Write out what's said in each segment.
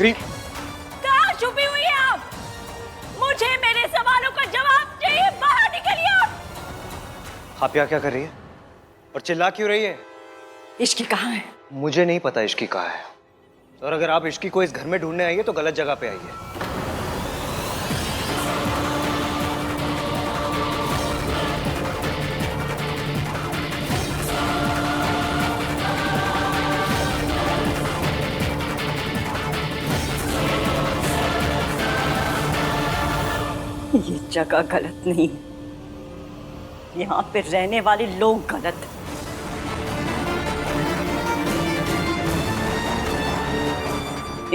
सावित्री, कहाँ छुपी हुई है आप? मुझे मेरे सवालों का जवाब चाहिए, बाहर निकलिए आप यहाँ क्या कर रही है और चिल्ला क्यों रही है? इश्की कहाँ है? मुझे नहीं पता इश्की कहाँ है, और अगर आप इश्की को इस घर में ढूंढने आई है तो गलत जगह पे आई है। ये जगह गलत नहीं, यहाँ पे रहने वाले लोग गलत।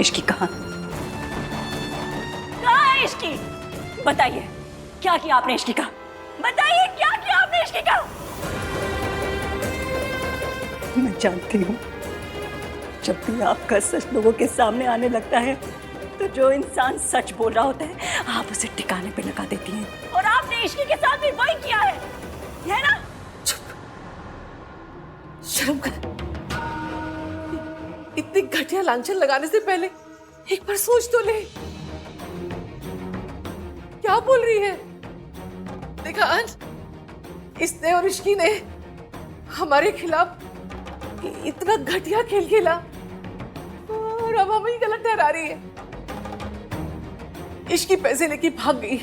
इश्की कहाँ है? इश्की बताइए, क्या किया आपने इश्की का? बताइए क्या किया आपने इश्की का? मैं जानती हूँ, जब भी आपका सच लोगों के सामने आने लगता है तो जो इंसान सच बोल रहा होता है आप उसे ठिकाने पे लगा देती हैं, और आपने इश्की के साथ भी वही किया है ना? चुप, शर्म कर। इतनी घटिया लांछन लगाने से पहले एक बार सोच तो ले। क्या बोल रही है? देखा अंश, इसने और इश्की ने हमारे खिलाफ इतना घटिया खेल खेला और अब हमें गलत ठहरा रही है। इश्की पैसे लेके भाग गई,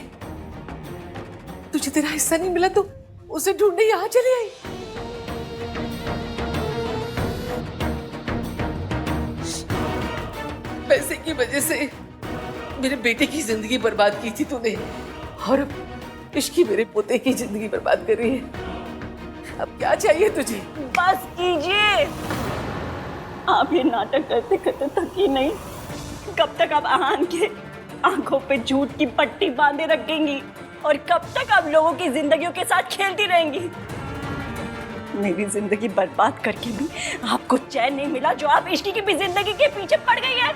तुझे तेरा हिस्सा नहीं मिला तो उसे ढूंढने यहां चली आई। पैसे की वजह से मेरे बेटे की जिंदगी बर्बाद की थी तूने, और अब इश्की मेरे पोते की जिंदगी बर्बाद कर रही है। अब क्या चाहिए तुझे? बस कीजिए, आप ये नाटक करते करते थकी नहीं? कब तक आप आहान के आंखों पे झूठ की पट्टी बांधे रखेंगी, और कब तक आप लोगों की जिंदगियों के साथ खेलती रहेंगी? मेरी जिंदगी बर्बाद करके भी आपको चैन नहीं मिला, जो आप इश्की की भी जिंदगी के पीछे पड़ गई है।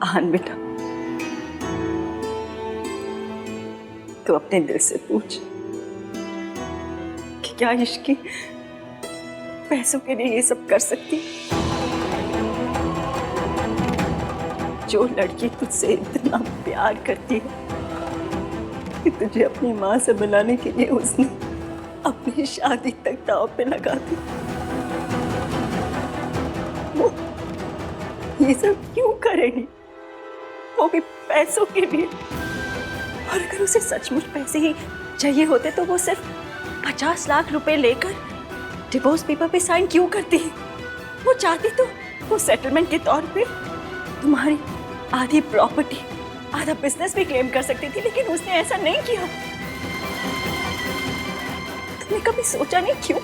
आहान बेटा, तो अपने दिल से पूछ कि क्या इश्की पैसों के लिए ये सब कर सकती? जो लड़की तुझसे इतना प्यार करती है कि तुझे अपनी माँ से मिलाने के लिए उसने अपनी शादी तक दांव पे लगा दी, वो ये सब क्यों करेगी? वो भी पैसों के लिए। और अगर उसे सचमुच पैसे ही चाहिए होते तो वो सिर्फ 50 लाख रुपए लेकर डिवोर्स पेपर पे साइन क्यों करती? वो चाहती तो वो सेटलमेंट के तौर पे तुम्हारी आधी प्रॉपर्टी, आधा बिजनेस भी क्लेम कर सकती थी, लेकिन उसने ऐसा नहीं किया। तुमने कभी सोचा नहीं क्यों?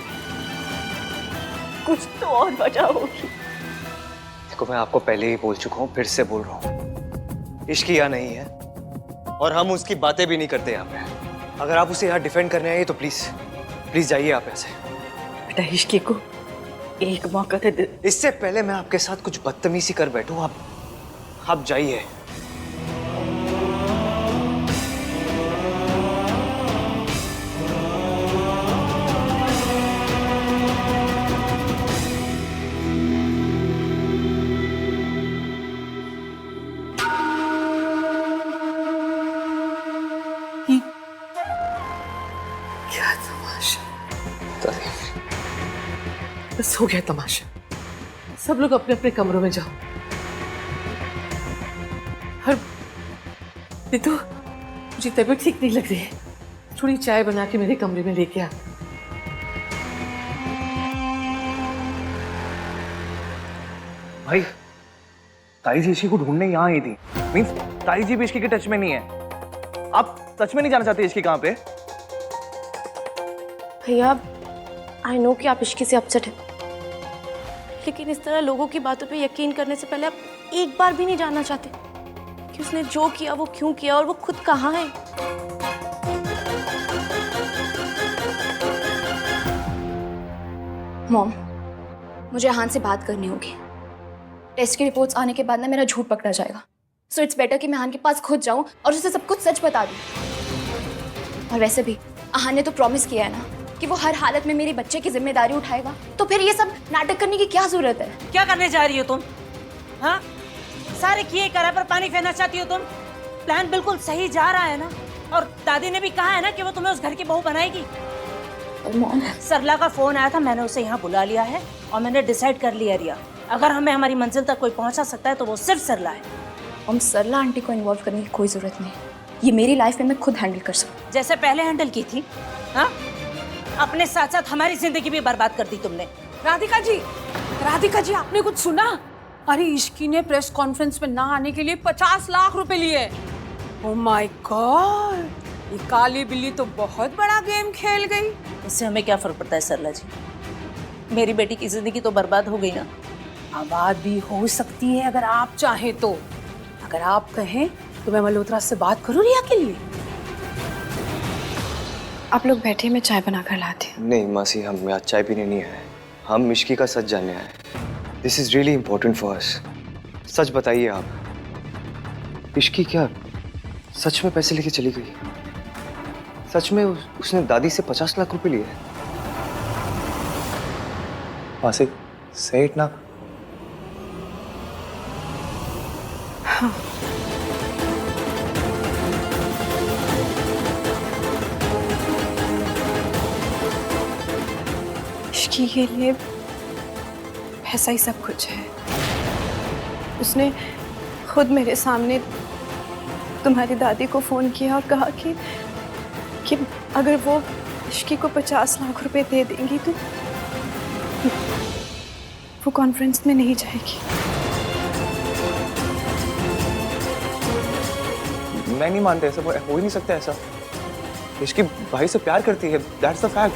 कुछ तो और वजह होगी। देखो, मैं आपको पहले ही बोल चुका हूँ, फिर से बोल रहा हूँ, इश्की यहाँ नहीं है और हम उसकी बातें भी नहीं करते यहाँ पे। अगर आप उसे यहाँ डिफेंड करने आए तो प्लीज प्लीज जाइए आप ऐसे। बेटा, इश्की को एक मौका दे दे। इससे पहले मैं आपके साथ कुछ बदतमीजी कर बैठूं, आप जाइए। क्या तमाशा! बस हो गया तमाशा। सब लोग अपने अपने कमरों में जाओ। और तो मुझे तबीयत ठीक नहीं लग रही है, थोड़ी चाय बना के मेरे कमरे में लेके आ। भाई, ताई जी इश्की को ढूंढने यहाँ आई थी। मींस ताई जी भी इश्की के टच में नहीं है। आप सच में नहीं जाना चाहते इश्की कहाँ पे? भैया, आई नो कि आप इश्की से अपसेट हैं, लेकिन इस तरह लोगों की बातों पे यकीन करने से पहले आप एक बार भी नहीं जानना चाहते कि उसने जो किया वो क्यों किया और वो खुद कहाँ है। मॉम, मुझे आहान से बात करनी होगी। टेस्ट की रिपोर्ट्स आने के बाद ना मेरा झूठ पकड़ा जाएगा, सो इट्स बेटर कि मैं आहान के पास खुद जाऊं और उसे सब कुछ सच बता दूं। और वैसे भी आहान ने तो प्रॉमिस किया है ना कि वो हर हालत में मेरे बच्चे की जिम्मेदारी उठाएगा, तो फिर ये सब नाटक करने की क्या जरूरत है? क्या करने जा रही हो तुम? हाँ, सारे किए करा पर पानी फेरना चाहती हो तुम? प्लान बिल्कुल सही जा रहा है ना? और दादी ने भी कहा है ना कि वो तुम्हें उस घर की बहू बनाएगी। सरला का फोन आया था, मैंने उसे यहाँ बुला लिया है और मैंने डिसाइड कर लिया रिया, अगर हमें हमारी मंजिल तक कोई पहुंचा सकता है तो वो सिर्फ सरला है। हम सरला आंटी को इन्वॉल्व करने की कोई जरूरत नहीं, ये मेरी लाइफ में मैं खुद हैंडल कर सकूं। जैसे पहले हैंडल की थी। हाँ, अपने साथ साथ हमारी जिंदगी भी बर्बाद कर दी तुमने। राधिका जी आपने कुछ सुना? अरे इश्की ने प्रेस कॉन्फ्रेंस में ना आने के लिए 50 लाख रुपए लिए। ओह माय गॉड, ये काली बिल्ली तो बहुत बड़ा गेम खेल गई। इससे हमें क्या फर्क पड़ता है सरला जी? मेरी बेटी की जिंदगी तो बर्बाद हो गई ना। आबाद भी हो सकती है अगर आप चाहें तो। अगर आप कहें तो मैं मल्होत्रा से बात करूं रिया के लिए। आप लोग बैठे, मैं चाय बना कर लाती हूँ। नहीं मासी, हम आज चाय पीने नहीं आए, हम इश्की का सच जानने आए। This is really important for us. सच बताइए आप, इश्की क्या सच में पैसे लेके चली गई? सच में उसने दादी से 50 लाख रुपए लिए? मासी, say it ना। हाँ। इश्की के लिए ऐसा ही सब कुछ है। उसने खुद मेरे सामने तुम्हारी दादी को फोन किया और कहा कि अगर वो इश्की को 50 लाख रुपए दे देंगी तो वो कॉन्फ्रेंस में नहीं जाएगी। मैं नहीं मानता, ऐसा हो ही नहीं सकता। ऐसा इश्की भाई से प्यार करती है, दैट्स द फैक्ट।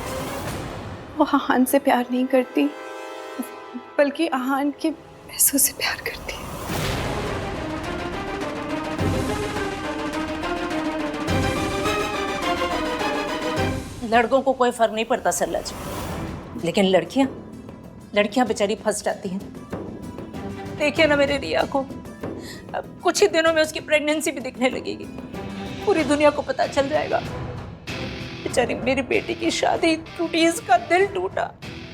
वो आहान से प्यार नहीं करती, बल्कि आहान के पैसों से प्यार करती है। लड़कों को कोई फर्क नहीं पड़ता सरला जी, लेकिन लड़कियां बेचारी फंस जाती हैं। देखिए ना मेरे रिया को, अब कुछ ही दिनों में उसकी प्रेगनेंसी भी दिखने लगेगी, पूरी दुनिया को पता चल जाएगा। बेचारी मेरी बेटी की शादी टूटी, इसका दिल टूटा,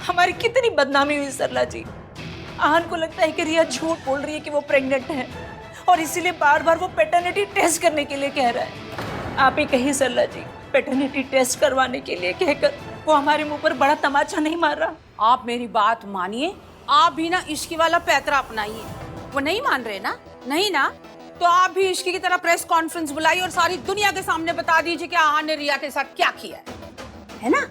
हमारी कितनी बदनामी हुई सरला जी। आहान को लगता है कि रिया झूठ बोल रही है कि वो प्रेग्नेंट है और इसीलिए बार बार वो पैटर्निटी टेस्ट करने के लिए कह रहा है। आप ही कहिए सरला जी, पैटर्निटी टेस्ट करवाने के लिए कहकर वो हमारे मुंह पर बड़ा तमाचा नहीं मार रहा? आप मेरी बात मानिए, आप भी ना इश्की वाला पैतरा अपनाइए। वो नहीं मान रहे ना? नहीं ना? तो आप भी इश्की की तरह प्रेस कॉन्फ्रेंस बुलाइए और सारी दुनिया के सामने बता दीजिए कि आहान ने रिया के साथ क्या किया है ना?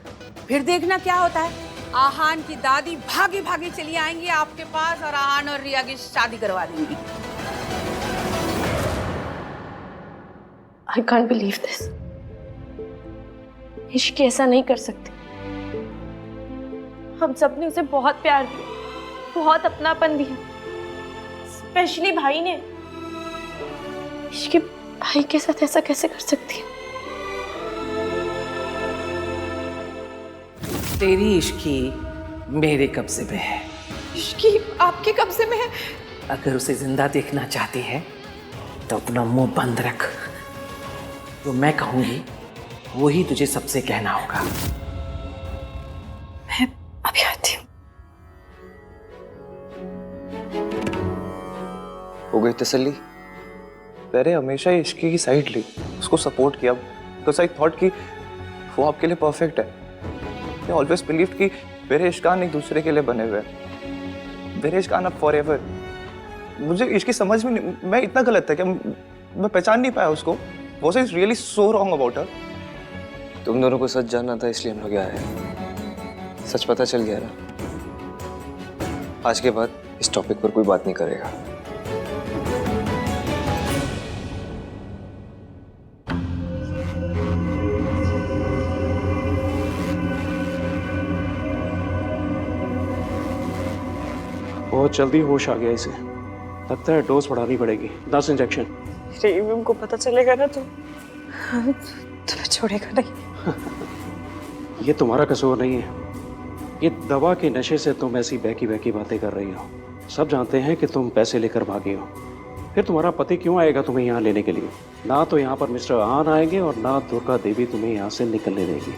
फिर देखना क्या होता है। आहान की दादी भागी भागी चली आएंगी आपके पास और आहान और रिया की शादी करवा देंगी। I can't believe this. Ishki ऐसा नहीं कर सकती। हम सब ने उसे बहुत प्यार दिया, बहुत अपनापन दिया, स्पेशली भाई ने। इश्की भाई के साथ ऐसा कैसे कर सकती है? तेरी इश्की मेरे कब्जे में है। इश्की आपके कब्जे में है? अगर उसे जिंदा देखना चाहती है तो अपना मुंह बंद रख। जो मैं कहूंगी वही तुझे सबसे कहना होगा। मैं अभी आती हूँ। हो गई तसल्ली? मैंने हमेशा इश्की की साइड ली, उसको सपोर्ट किया, बिकॉज आई थॉट कि वो आपके लिए परफेक्ट है। I always believed कि मेरे इश्कान एक दूसरे के लिए बने हुए हैं, मेरे इश्कान अब फॉरएवर। मुझे इसकी समझ में नहीं, मैं इतना गलत था कि मैं पहचान नहीं पाया उसको। Was I really so wrong about her? तुम दोनों को सच जानना था इसलिए हम लोग आए। सच पता चल गया ना। आज के बाद इस टॉपिक पर कोई बात नहीं करेगा। बहुत जल्दी होश आ गया इसे, लगता है डोज बढ़ानी पड़ेगी। 10 इंजेक्शन। रेवम को पता चलेगा ना तो तुम्हें छोड़ेगा नहीं। ये तुम्हारा कसूर नहीं है, ये दवा के नशे से तुम ऐसी बहकी बहकी बातें कर रही हो। सब जानते हैं कि तुम पैसे लेकर भागी हो, फिर तुम्हारा पति क्यों आएगा तुम्हें यहाँ लेने के लिए? ना तो यहाँ पर मिस्टर आन आएंगे और ना दुर्गा देवी तुम्हें यहाँ से निकलने देगी।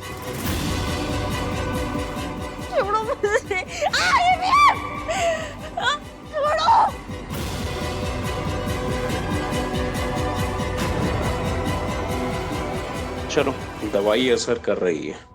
चलो, दवाई असर कर रही है।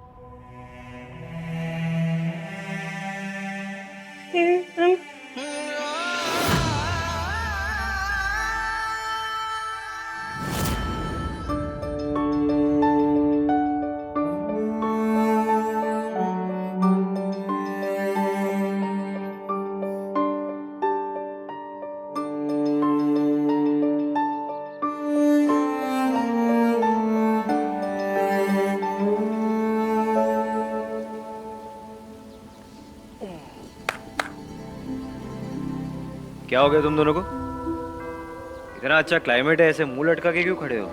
क्या हो गया तुम दोनों को? इतना अच्छा क्लाइमेट है, ऐसे मुंह लटका के क्यों खड़े हो?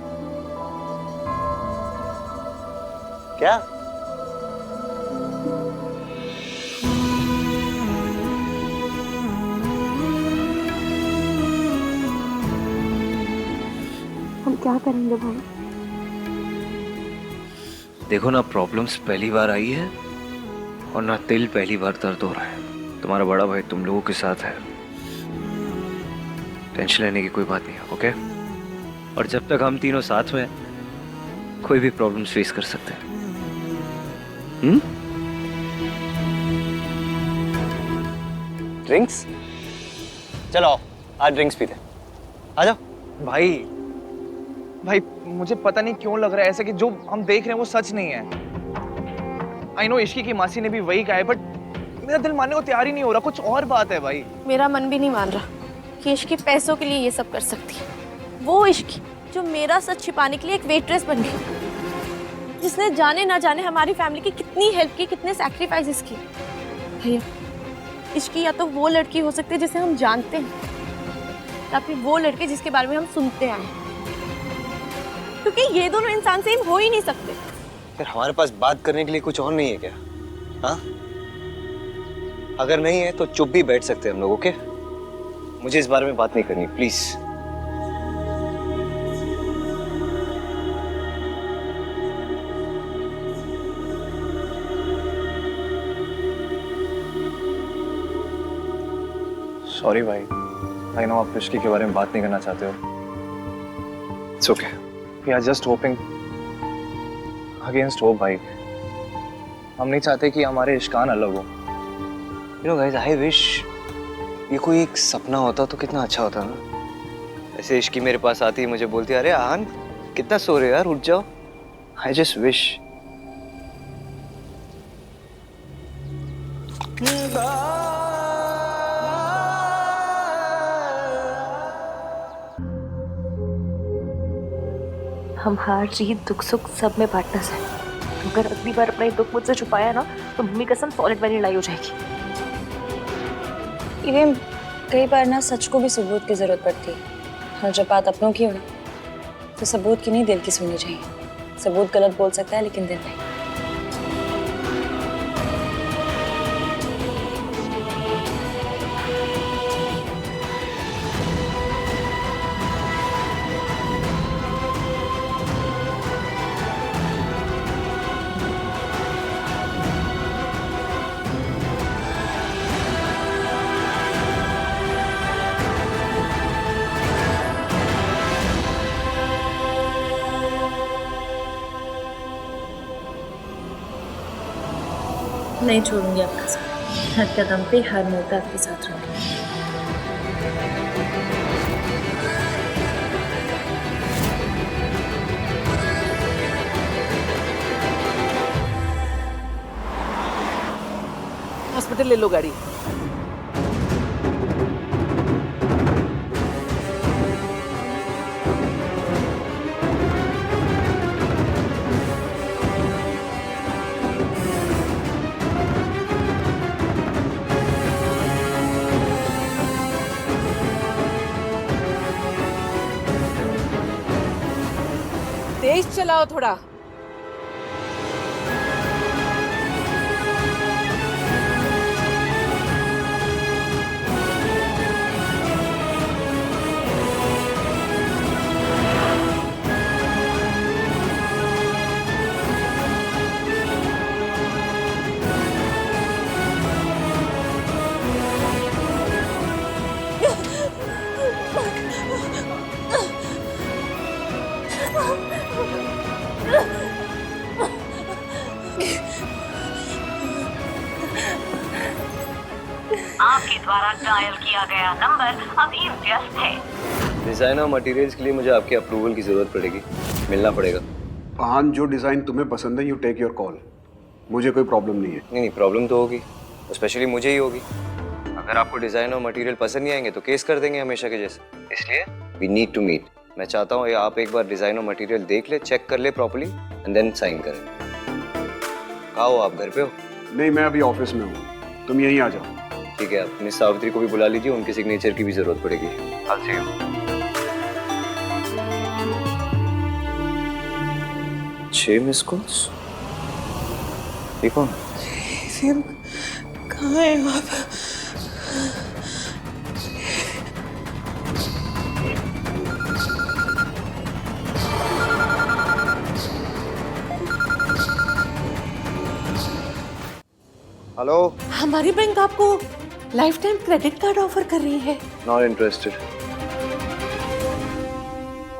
क्या? हम क्या करेंगे भाई? देखो ना, प्रॉब्लम्स पहली बार आई है और ना दिल पहली बार दर्द हो रहा है। तुम्हारा बड़ा भाई तुम लोगों के साथ है, टेंशन लेने की कोई बात नहीं है, ओके? और जब तक हम तीनों साथ में हैं, कोई भी प्रॉब्लम्स फेस कर सकते हैं। ड्रिंक्स? चलो आओ, आज ड्रिंक्स पीते हैं। आ जाओ। भाई भाई मुझे पता नहीं क्यों लग रहा है ऐसा कि जो हम देख रहे हैं वो सच नहीं है। आई नो इश्की की मासी ने भी वही कहा है, बट मेरा दिल मानने को तैयार ही नहीं हो रहा। कुछ और बात है भाई। मेरा मन भी नहीं मान रहा कि इश्की पैसों के लिए ये सब कर सकती है। वो इश्की जो मेरा सच छिपाने के लिए एक वेट्रेस बन गई, जिसने जाने ना जाने हमारी फैमिली की कितनी हेल्प की, कितने सैक्रिफाइसेस किए। भैया, इश्की या तो वो लड़की हो सकती है जिसे हम जानते हैं, या फिर वो लड़के जिसके बारे में हम सुनते आए हैं, क्योंकि ये दोनों इंसान सेम हो ही नहीं सकते। फिर हमारे पास बात करने के लिए कुछ और नहीं है क्या? हाँ, अगर नहीं है तो चुप भी बैठ सकते हैं हम लोग, ओके? मुझे इस बारे में बात नहीं करनी, प्लीज। सॉरी भाई, आई नो आप इश्की के बारे में बात नहीं करना चाहते हो। It's okay. We are just hoping against hope भाई। हम नहीं चाहते कि हमारे इश्कान अलग हो। You know guys, I wish ये कोई एक सपना होता तो कितना अच्छा होता ना। ऐसे इश्की मेरे पास आती है, मुझे बोलती है, अरे आन कितना सो रहे हो यार, उठ जाओ। I just wish. हम हार जीत दुख सुख सब में पार्टनर्स हैं। अगर अगली बार अपना ये दुख मुझसे छुपाया ना तो मम्मी कसम सॉलिड वाली लड़ाई हो जाएगी। इवन कई बार ना सच को भी सबूत की जरूरत पड़ती है, और जब बात अपनों की हो ना तो सबूत की नहीं दिल की सुननी चाहिए। सबूत गलत बोल सकता है लेकिन दिल नहीं। नहीं छोड़ूंगी आपका साथ, हर कदम पे हर मोड़ पे आपके साथ रहूंगी। हॉस्पिटल ले लो गाड़ी। तेज चलाओ थोड़ा। आपके द्वारा डायल किया गया नंबर अभी व्यस्त है। डिजाइनर मटेरियल्स के लिए मुझे आपके अप्रूवल की जरूरत पड़ेगी, मिलना पड़ेगा। आहान, जो डिजाइन तुम्हें पसंद है, यू टेक योर कॉल। मुझे कोई प्रॉब्लम नहीं है। नहीं, प्रॉब्लम तो होगी, स्पेशली मुझे ही होगी। अगर आपको डिजाइन और मटेरियल पसंद नहीं आएंगे तो केस कर देंगे हमेशा के जैसे। इसलिए वी नीड टू मीट। मैं चाहता हूँ आप एक बार डिजाइन और मटेरियल देख ले, चेक कर ले प्रॉपर्ली एंड देन साइन करें। कहाँ हो आप, घर पे हो? नहीं, मैं अभी ऑफिस में हूँ, तुम यहीं आ जाओ। ठीक है, आप मिस सावित्री को भी बुला लीजिए, उनके सिग्नेचर की भी जरूरत पड़ेगी। I'll see you. 6 miss calls? ये कौन? कहाँ है आप? हेलो। हमारी बैंक आपको life time credit card offer कर रही है। Not interested.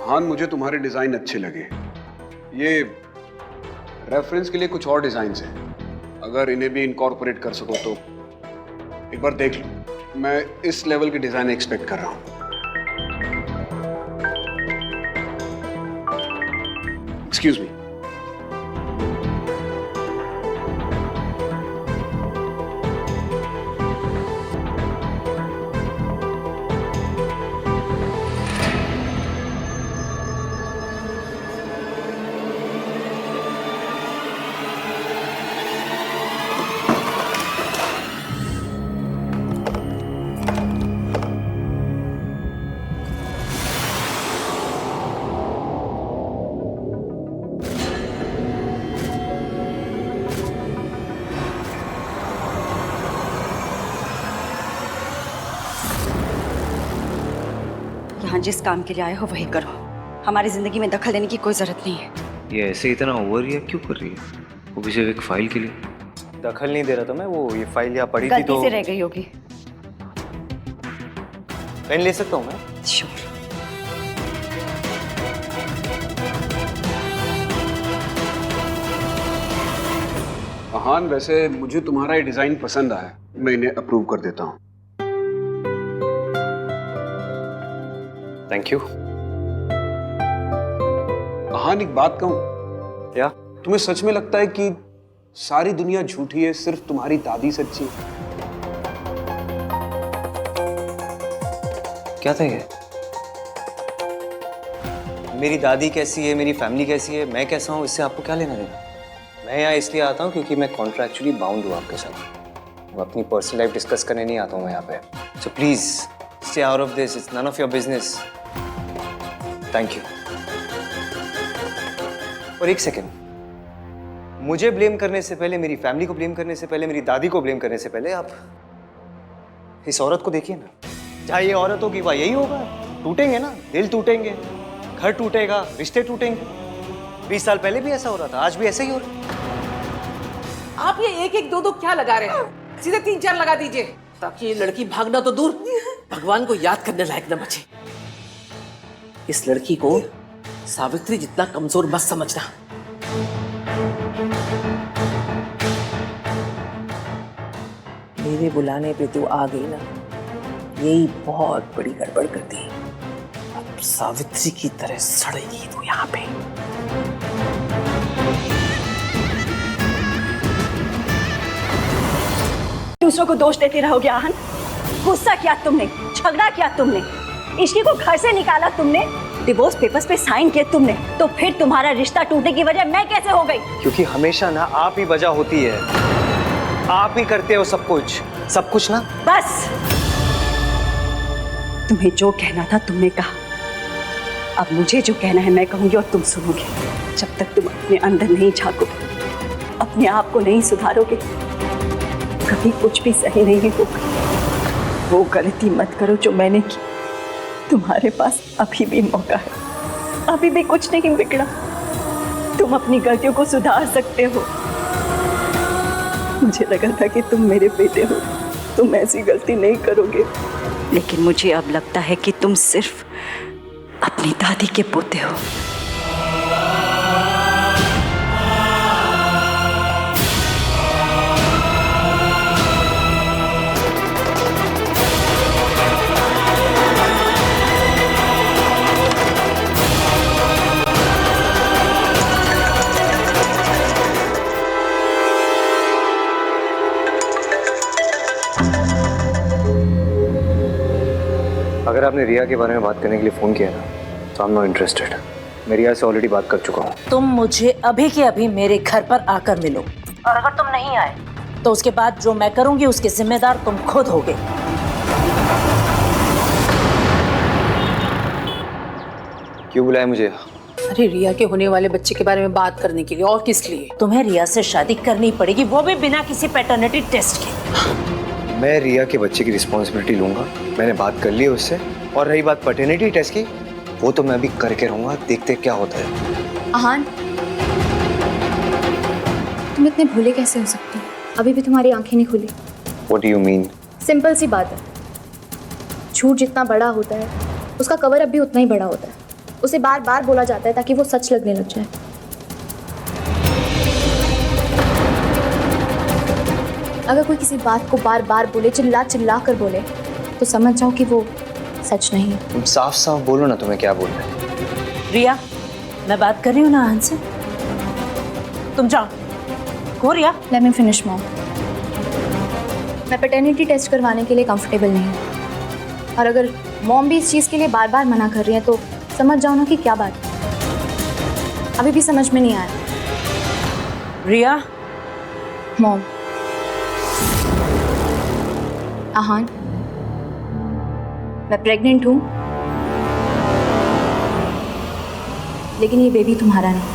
आहान, मुझे तुम्हारे डिजाइन अच्छे लगे। ये रेफरेंस के लिए कुछ और डिजाइन्स हैं, अगर इन्हें भी इनकॉर्पोरेट कर सको तो एक बार देख लो। मैं इस लेवल के डिजाइन एक्सपेक्ट कर रहा हूँ। Excuse me. यहाँ जिस काम के लिए आए हो वही करो, हमारी जिंदगी में दखल देने की कोई जरूरत नहीं है। ये ऐसे इतना ओवर रिएक्ट क्यों कर रही है? वो भी सिर्फ एक फाइल के लिए। दखल नहीं दे रहा था मैं, वो ये फाइल यहाँ पड़ी थी तो गलती से रह गई होगी। पेन ले सकता हूँ मैं? श्योर। आहान, वैसे मुझे तुम्हारा ये डिजाइन पसंद आया, मैं इन्हें अप्रूव कर देता हूँ। Thank you. आहान, एक बात कहूँ? क्या? तुम्हें सच में लगता है कि सारी दुनिया झूठी है, सिर्फ तुम्हारी दादी सच्ची है? क्या था ये? मेरी दादी कैसी है, मेरी फैमिली कैसी है, मैं कैसा हूँ, इससे आपको क्या लेना देना? मैं यहाँ इसलिए आता हूँ क्योंकि मैं कॉन्ट्रैक्चुअली बाउंड हूँ आपके साथ। मैं अपनी पर्सनल लाइफ डिस्कस करने नहीं आता हूँ मैं यहाँ पे। So please stay out of this, it's none of your business. Thank you. और एक सेकेंड, मुझे ब्लेम करने से पहले, मेरी फैमिली को ब्लेम करने से पहले, मेरी दादी को ब्लेम करने से पहले आप इस औरत को देखिए ना। जहाँ ये औरत होगी वहाँ यही होगा। टूटेंगे ना, दिल टूटेंगे, घर टूटेगा, रिश्ते टूटेंगे। 20 साल पहले भी ऐसा हो रहा था, आज भी ऐसा ही हो रहा है। आप ये 1-1, 2-2 क्या लगा रहे हैं? सीधे 3-4 लगा दीजिए, ताकि ये लड़की भागना तो दूर, भगवान को याद करने लायक न बचे। इस लड़की को सावित्री जितना कमजोर मत समझना। मेरे बुलाने पे तू आ गई ना, यही बहुत बड़ी गड़बड़ कर दी। अब सावित्री की तरह सड़ेगी तू यहाँ पे। दूसरों को दोष देते रहोगे आहान? गुस्सा किया तुमने, झगड़ा किया तुमने, इश्की को घर से निकाला तुमने, डिवोर्स पेपर्स पे साइन किए तुमने, तो फिर तुम्हारा रिश्ता टूटने की वजह मैं कैसे हो गई? क्योंकि हमेशा ना आप ही वजह होती है, आप ही करते हो सब कुछ ना। बस, तुम्हें जो कहना था तुमने कहा, अब मुझे जो कहना है मैं कहूंगी और तुम सुनोगे। जब तक तुम अपने अंदर नहीं झांकोगे, अपने आप को नहीं सुधारोगे, कभी कुछ भी सही नहीं होगा। वो गलती मत करो जो मैंने की। तुम्हारे पास अभी भी मौका है, अभी भी कुछ नहीं बिगड़ा। तुम अपनी गलतियों को सुधार सकते हो। मुझे लगा था कि तुम मेरे बेटे हो, तुम ऐसी गलती नहीं करोगे, लेकिन मुझे अब लगता है कि तुम सिर्फ अपनी दादी के पोते हो। अगर आपने रिया के बारे में बात करने के लिए फ़ोन किया ना तो आई एम नॉट इंटरेस्टेड। मैं रिया से ऑलरेडी बात कर चुका हूँ। तुम मुझे अभी के अभी मेरे घर पर आकर मिलो, और अगर तुम नहीं आए तो उसके बाद जो मैं करूंगी उसके जिम्मेदार तुम खुद होगे। क्यों बुलाया मुझे? अरे रिया के होने वाले बच्चे के बारे में बात करने के लिए, और किस लिए? तुम्हें रिया से शादी करनी पड़ेगी, वो भी बिना किसी पैटर्निटी टेस्ट के। मैं रिया के बच्चे की रिस्पॉन्सिबिलिटी लूंगा, मैंने बात कर ली है उससे। और रही बात पैटर्निटी टेस्ट की, वो तो मैं अभी करके रहूंगा, देखते क्या होता है। आहान, तुम इतने भोले कैसे हो सकते हो? अभी भी तुम्हारी आंखें नहीं खुली। What do you mean? Simple सी बात है, झूठ जितना बड़ा होता है उसका कवर अप भी उतना ही बड़ा होता है। उसे बार बार बोला जाता है ताकि वो सच लगने लग जाए। अगर कोई किसी बात को बार बार बोले, चिल्ला चिल्ला कर बोले, तो समझ जाओ कि वो सच नहीं है। तुम साफ साफ बोलो ना, तुम्हें क्या बोलना है? रिया, मैं बात कर रही हूँ ना आहान से, तुम जाओ। हो Riya? Let me finish mom. मैं पैटर्निटी टेस्ट करवाने के लिए कंफर्टेबल नहीं हूँ, और अगर मॉम भी इस चीज़ के लिए बार बार मना कर रही है तो समझ जाओ ना कि क्या बात है। अभी भी समझ में नहीं आया। रिया? मॉम, आहान, मैं प्रेग्नेंट हूँ, लेकिन ये बेबी तुम्हारा नहीं।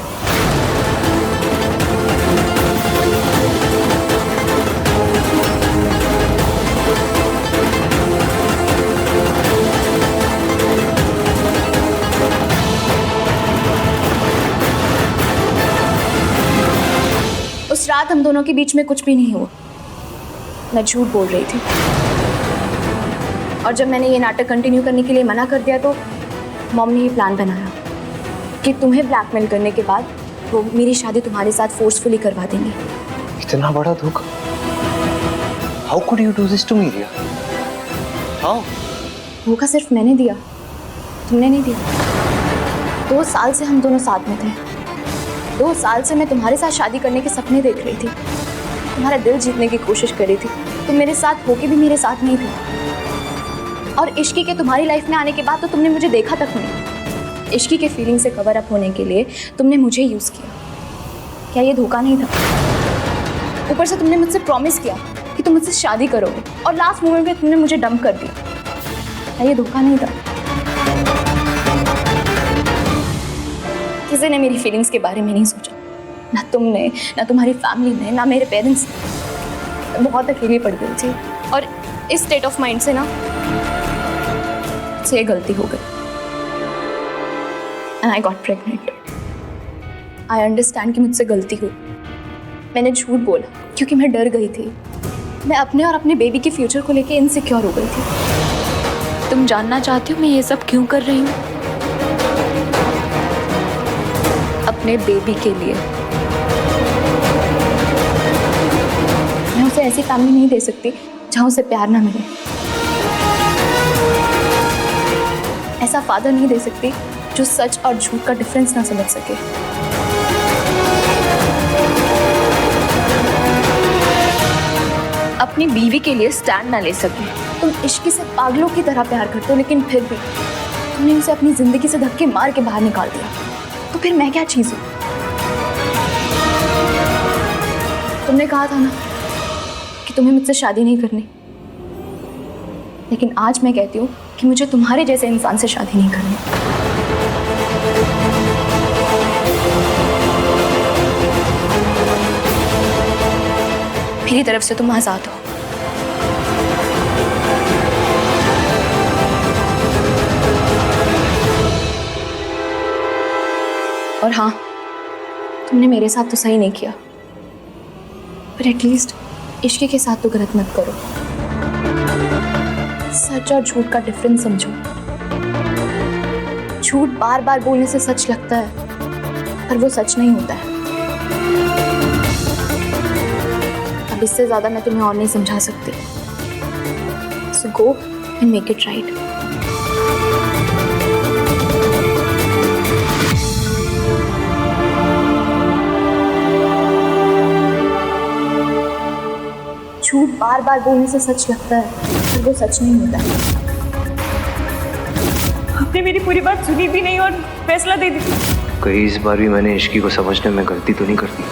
उस रात हम दोनों के बीच में कुछ भी नहीं हुआ। मैं झूठ बोल रही थी, और जब मैंने ये नाटक कंटिन्यू करने के लिए मना कर दिया तो मॉम ने ये प्लान बनाया कि तुम्हें ब्लैकमेल करने के बाद वो मेरी शादी तुम्हारे साथ फोर्सफुली करवा देंगे। इतना बड़ा धोखा? How could you do this to me, Riya? How? धोखा सिर्फ मैंने दिया, तुमने नहीं दिया। 2 साल से हम दोनों साथ में थे। 2 साल से मैं तुम्हारे साथ शादी करने के सपने देख रही थी, तुम्हारा दिल जीतने की कोशिश कर रही थी। तुम मेरे साथ होके भी मेरे साथ नहीं थे, और इश्की के तुम्हारी लाइफ में आने के बाद तो तुमने मुझे देखा तक नहीं। इश्की के फीलिंग से कवर अप होने के लिए तुमने मुझे यूज़ किया। क्या ये धोखा नहीं था? ऊपर से तुमने मुझसे प्रॉमिस किया कि तुम मुझसे शादी करोगे, और लास्ट मोमेंट में तुमने मुझे डंप कर दिया। क्या ये धोखा नहीं था? किसी ने मेरी फीलिंग्स के बारे में नहीं सोचा, ना तुमने, ना तुम्हारी फैमिली ने, ना मेरे पेरेंट्स ने। बहुत अकेली पड़ गई थी, और इस स्टेट ऑफ माइंड से ना से गलती हो गई, and I got pregnant. I understand कि मुझसे गलती हुई। मैंने झूठ बोला क्योंकि मैं डर गई थी। मैं अपने और अपने बेबी के फ्यूचर को लेके इनसिक्योर हो गई थी। तुम जानना चाहती हो मैं ये सब क्यों कर रही हूँ? अपने बेबी के लिए। मैं उसे ऐसी फैमिली नहीं दे सकती जहाँ उसे प्यार ना मिले, ऐसा फादर नहीं दे सकती जो सच और झूठ का डिफरेंस ना समझ सके। अपनी बीवी के लिए स्टैंड ना ले सके। तुम इश्की से पागलों की तरह प्यार करते हो, लेकिन फिर भी तुमने उसे अपनी जिंदगी से धक्के मार के बाहर निकाल दिया। तो फिर मैं क्या चीज हूँ? तुमने कहा था ना कि तुम्हें मुझसे शादी नहीं करनी, लेकिन आज मैं कहती हूँ कि मुझे तुम्हारे जैसे इंसान से शादी नहीं करनी। मेरी तरफ से तुम आजाद हो। और हाँ, तुमने मेरे साथ तो सही नहीं किया, पर एटलीस्ट इश्क के साथ तो गलत मत करो। सच और झूठ का डिफरेंस समझो। झूठ बार बार बोलने से सच लगता है, पर वो सच नहीं होता है। अब इससे ज्यादा मैं तुम्हें और नहीं समझा सकती। So go and make it right. झूठ बार बार बोलने से सच लगता है, पर वो सच नहीं होता है। आपने मेरी पूरी बात सुनी भी नहीं और फैसला दे दिया। कहीं इस बार भी मैंने इश्की को समझने में गलती तो नहीं कर दी?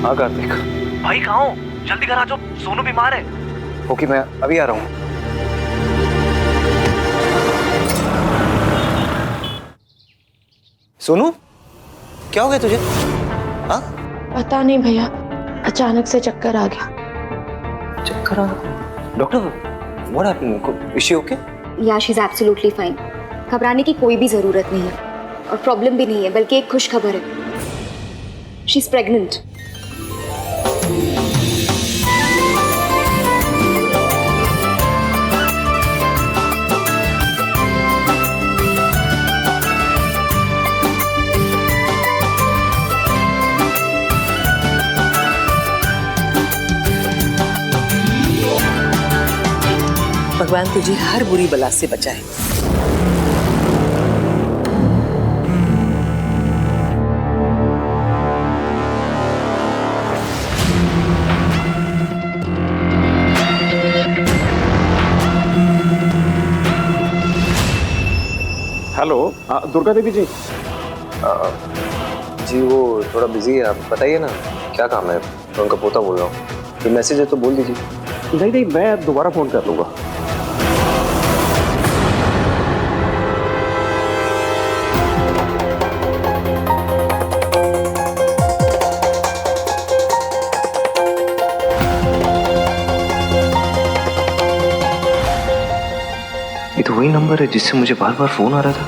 हाँ कार्तिक। भाई कहाँ हो? जल्दी घर आ जाओ, सोनू बीमार है। ओके, मैं अभी आ रहा हूँ। सोनू, क्या हो गया तुझे? हाँ? पता नहीं भैया, अचानक से चक्कर आ गया। चक्कर आ गया? Doctor, what happened? Is she okay? या शी इज एब्सोल्युटली फाइन। घबराने की कोई भी जरूरत नहीं है और प्रॉब्लम भी नहीं है, बल्कि एक खुश खबर है। She is pregnant. भगवान तुझे हर बुरी बला से बचाए। हेलो, दुर्गा देवी जी। जी वो थोड़ा बिजी है, आप बताइए ना क्या काम है? मैं उनका पोता बोल रहा हूँ। कोई मैसेज है तो बोल दीजिए। नहीं नहीं, मैं दोबारा फोन कर लूंगा। ये तो वही नंबर है जिससे मुझे बार बार फोन आ रहा था।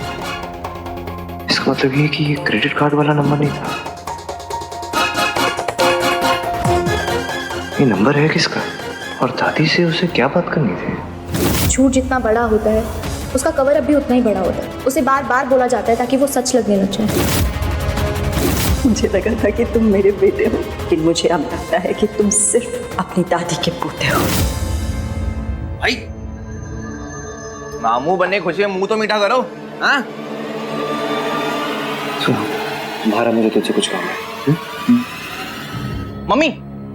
इसका मतलब ये कि ये क्रेडिट कार्ड वाला नंबर नहीं था। ये नंबर है किसका? और दादी से उसे क्या बात करनी थी? झूठ जितना बड़ा होता है उसका कवर अप भी उतना ही बड़ा होता है। उसे बार बार बोला जाता है ताकि वो सच लगने लग जाए। मुझे लगा था कि तुम मेरे बेटे हो, लेकिन मुझे अब लगता है कि तुम सिर्फ अपनी दादी के पोते हो। भाई मामू बने खुशी में मुंह तो मीठा करो। हाँ सुनो, तुम्हारा मेरे तुझसे कुछ काम है। मम्मी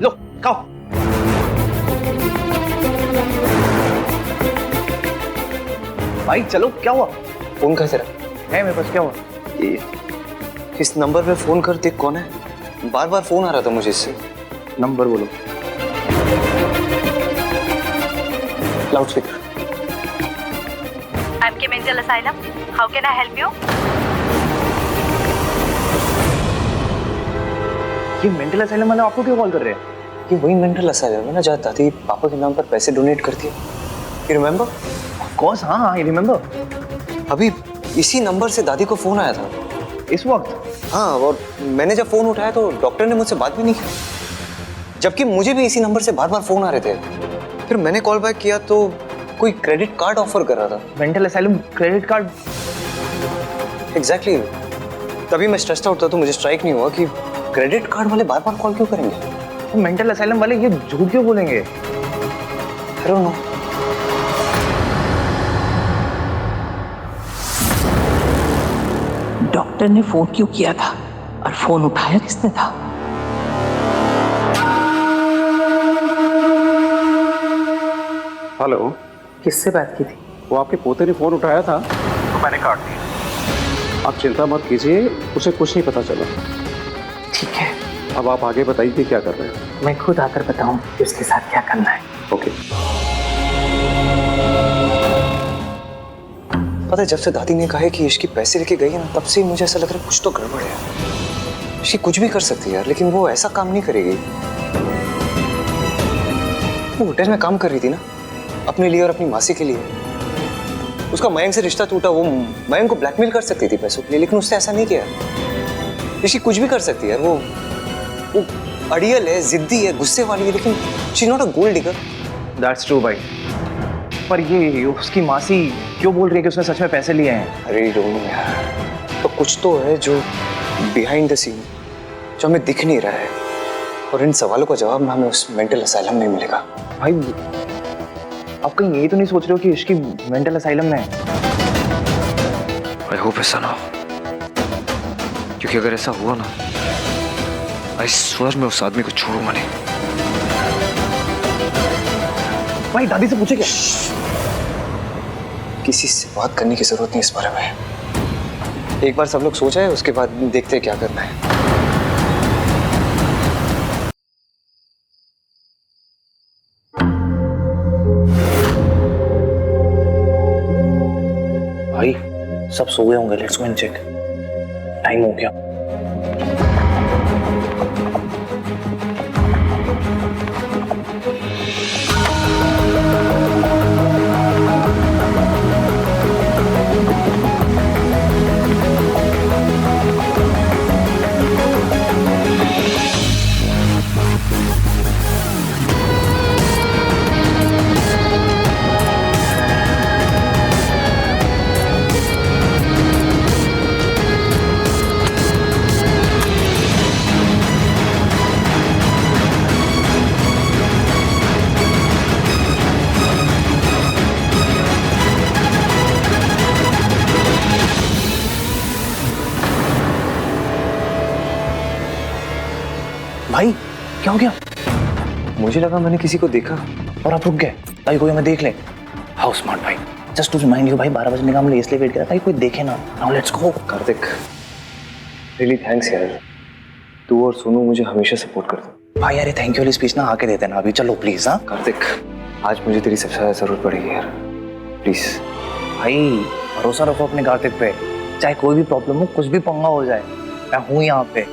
लो खाओ। भाई चलो, क्या हुआ? फोन कैसे रहा है मेरे पास, क्या हुआ? ये इस नंबर पे फोन कर, देख कौन है। बार बार फोन आ रहा था मुझे इससे। नंबर बोलो। Loud speaker. आपके mental asylum, how can I help you? ये मेंटल असाइलम वाले आपको क्यों कॉल कर रहे हैं? ये वही मेंटल असाइलम है ना जहाँ दादी पापा के नाम पर पैसे डोनेट करती है। You remember? ऑफ कोर्स, हाँ हाँ, आई रिमेम्बर। अभी इसी नंबर से दादी को फोन आया था इस वक्त? हाँ, और मैंने जब फोन उठाया तो डॉक्टर ने मुझसे बात भी नहीं की, जबकि मुझे भी इसी नंबर से बार बार फोन आ रहे थे। फिर मैंने कॉल बैक किया तो कोई क्रेडिट कार्ड ऑफर कर रहा था। Mental asylum credit card? Exactly. तभी मैं स्ट्रेस्ड आउट था तो मुझे स्ट्राइक नहीं हुआ कि क्रेडिट कार्ड वाले बार बार कॉल क्यों करेंगे। तो मेंटल असाइलम वाले ये झूठ क्यों बोलेंगे? I don't know. डॉक्टर ने फोन क्यों किया था और फोन उठाया किसने था? हेलो, किससे बात की थी? वो आपके पोते ने फोन उठाया था तो मैंने काट दिया। आप चिंता मत कीजिए, उसे कुछ नहीं पता चला। ठीक है, अब आप आगे बताइए क्या कर रहे हैं। मैं खुद आकर बताऊं कि उसके साथ क्या करना है। ओके। पता है, जब से दादी ने कहा है कि इश्की पैसे लेके गई है ना, तब से मुझे ऐसा लग रहा है कुछ तो गड़बड़ है। इश्की कुछ भी कर सकती है यार, लेकिन वो ऐसा काम नहीं करेगी। वो होटल में काम कर रही थी ना, अपने लिए और अपनी मासी के लिए। उसका मयंक से रिश्ता टूटा, वो मयंक को ब्लैकमेल कर सकती थी पैसों के लिए, लेकिन उसने ऐसा नहीं किया। इश्की कुछ भी कर सकती है यार। वो अड़ियल है, जिद्दी है, गुस्से वाली है, लेकिन she is not a gold digger. That's true भाई, पर ये उसकी मासी क्यों बोल रही है कि उसने सच में पैसे लिए हैं? अरे डोंट नो यार, तो कुछ तो है जो बिहाइंड द सीन, जो हमें दिख नहीं रहा है, और इन सवालों का जवाब ना हमें उस मेंटल असाइलम में मिलेगा। भाई आप कहीं ये तो नहीं सोच रहे हो कि इसकी मेंटल असाइलम में है? आई होप ऐसा ना हो। क्योंकि अगर ऐसा हुआ ना, आई स्वर मैं उस आदमी को छोड़ूंगा नहीं। भाई दादी से पूछे क्या? किसी से बात करने की जरूरत नहीं इस बारे में। एक बार सब लोग सो जाए, उसके बाद देखते हैं क्या करना है। भाई सब सो गए होंगे, let's go and check. Time हो गया। भाई क्या हो गया? मुझे लगा मैंने किसी को देखा और आप रुक गए। भाई कोई हमें देख ले। हाउ स्मार्ट भाई। जस्ट टू रिमाइंड यू भाई, 12 बजने का हमने इसलिए वेट किया था कोई देखे ना। Now let's go. Kartik, really thanks यार, तू और सोनू मुझे हमेशा सपोर्ट करते। भाई यार थैंक यू वाली स्पीच ना आके देते ना अभी। चलो प्लीज। हाँ कार्तिक, आज मुझे तेरी सबसे ज्यादा जरूरत पड़ेगी यार, प्लीज। भाई भरोसा रखो अपने कार्तिक पे, चाहे कोई भी प्रॉब्लम हो, कुछ भी पंगा हो जाए, मैं हूँ यहाँ पे।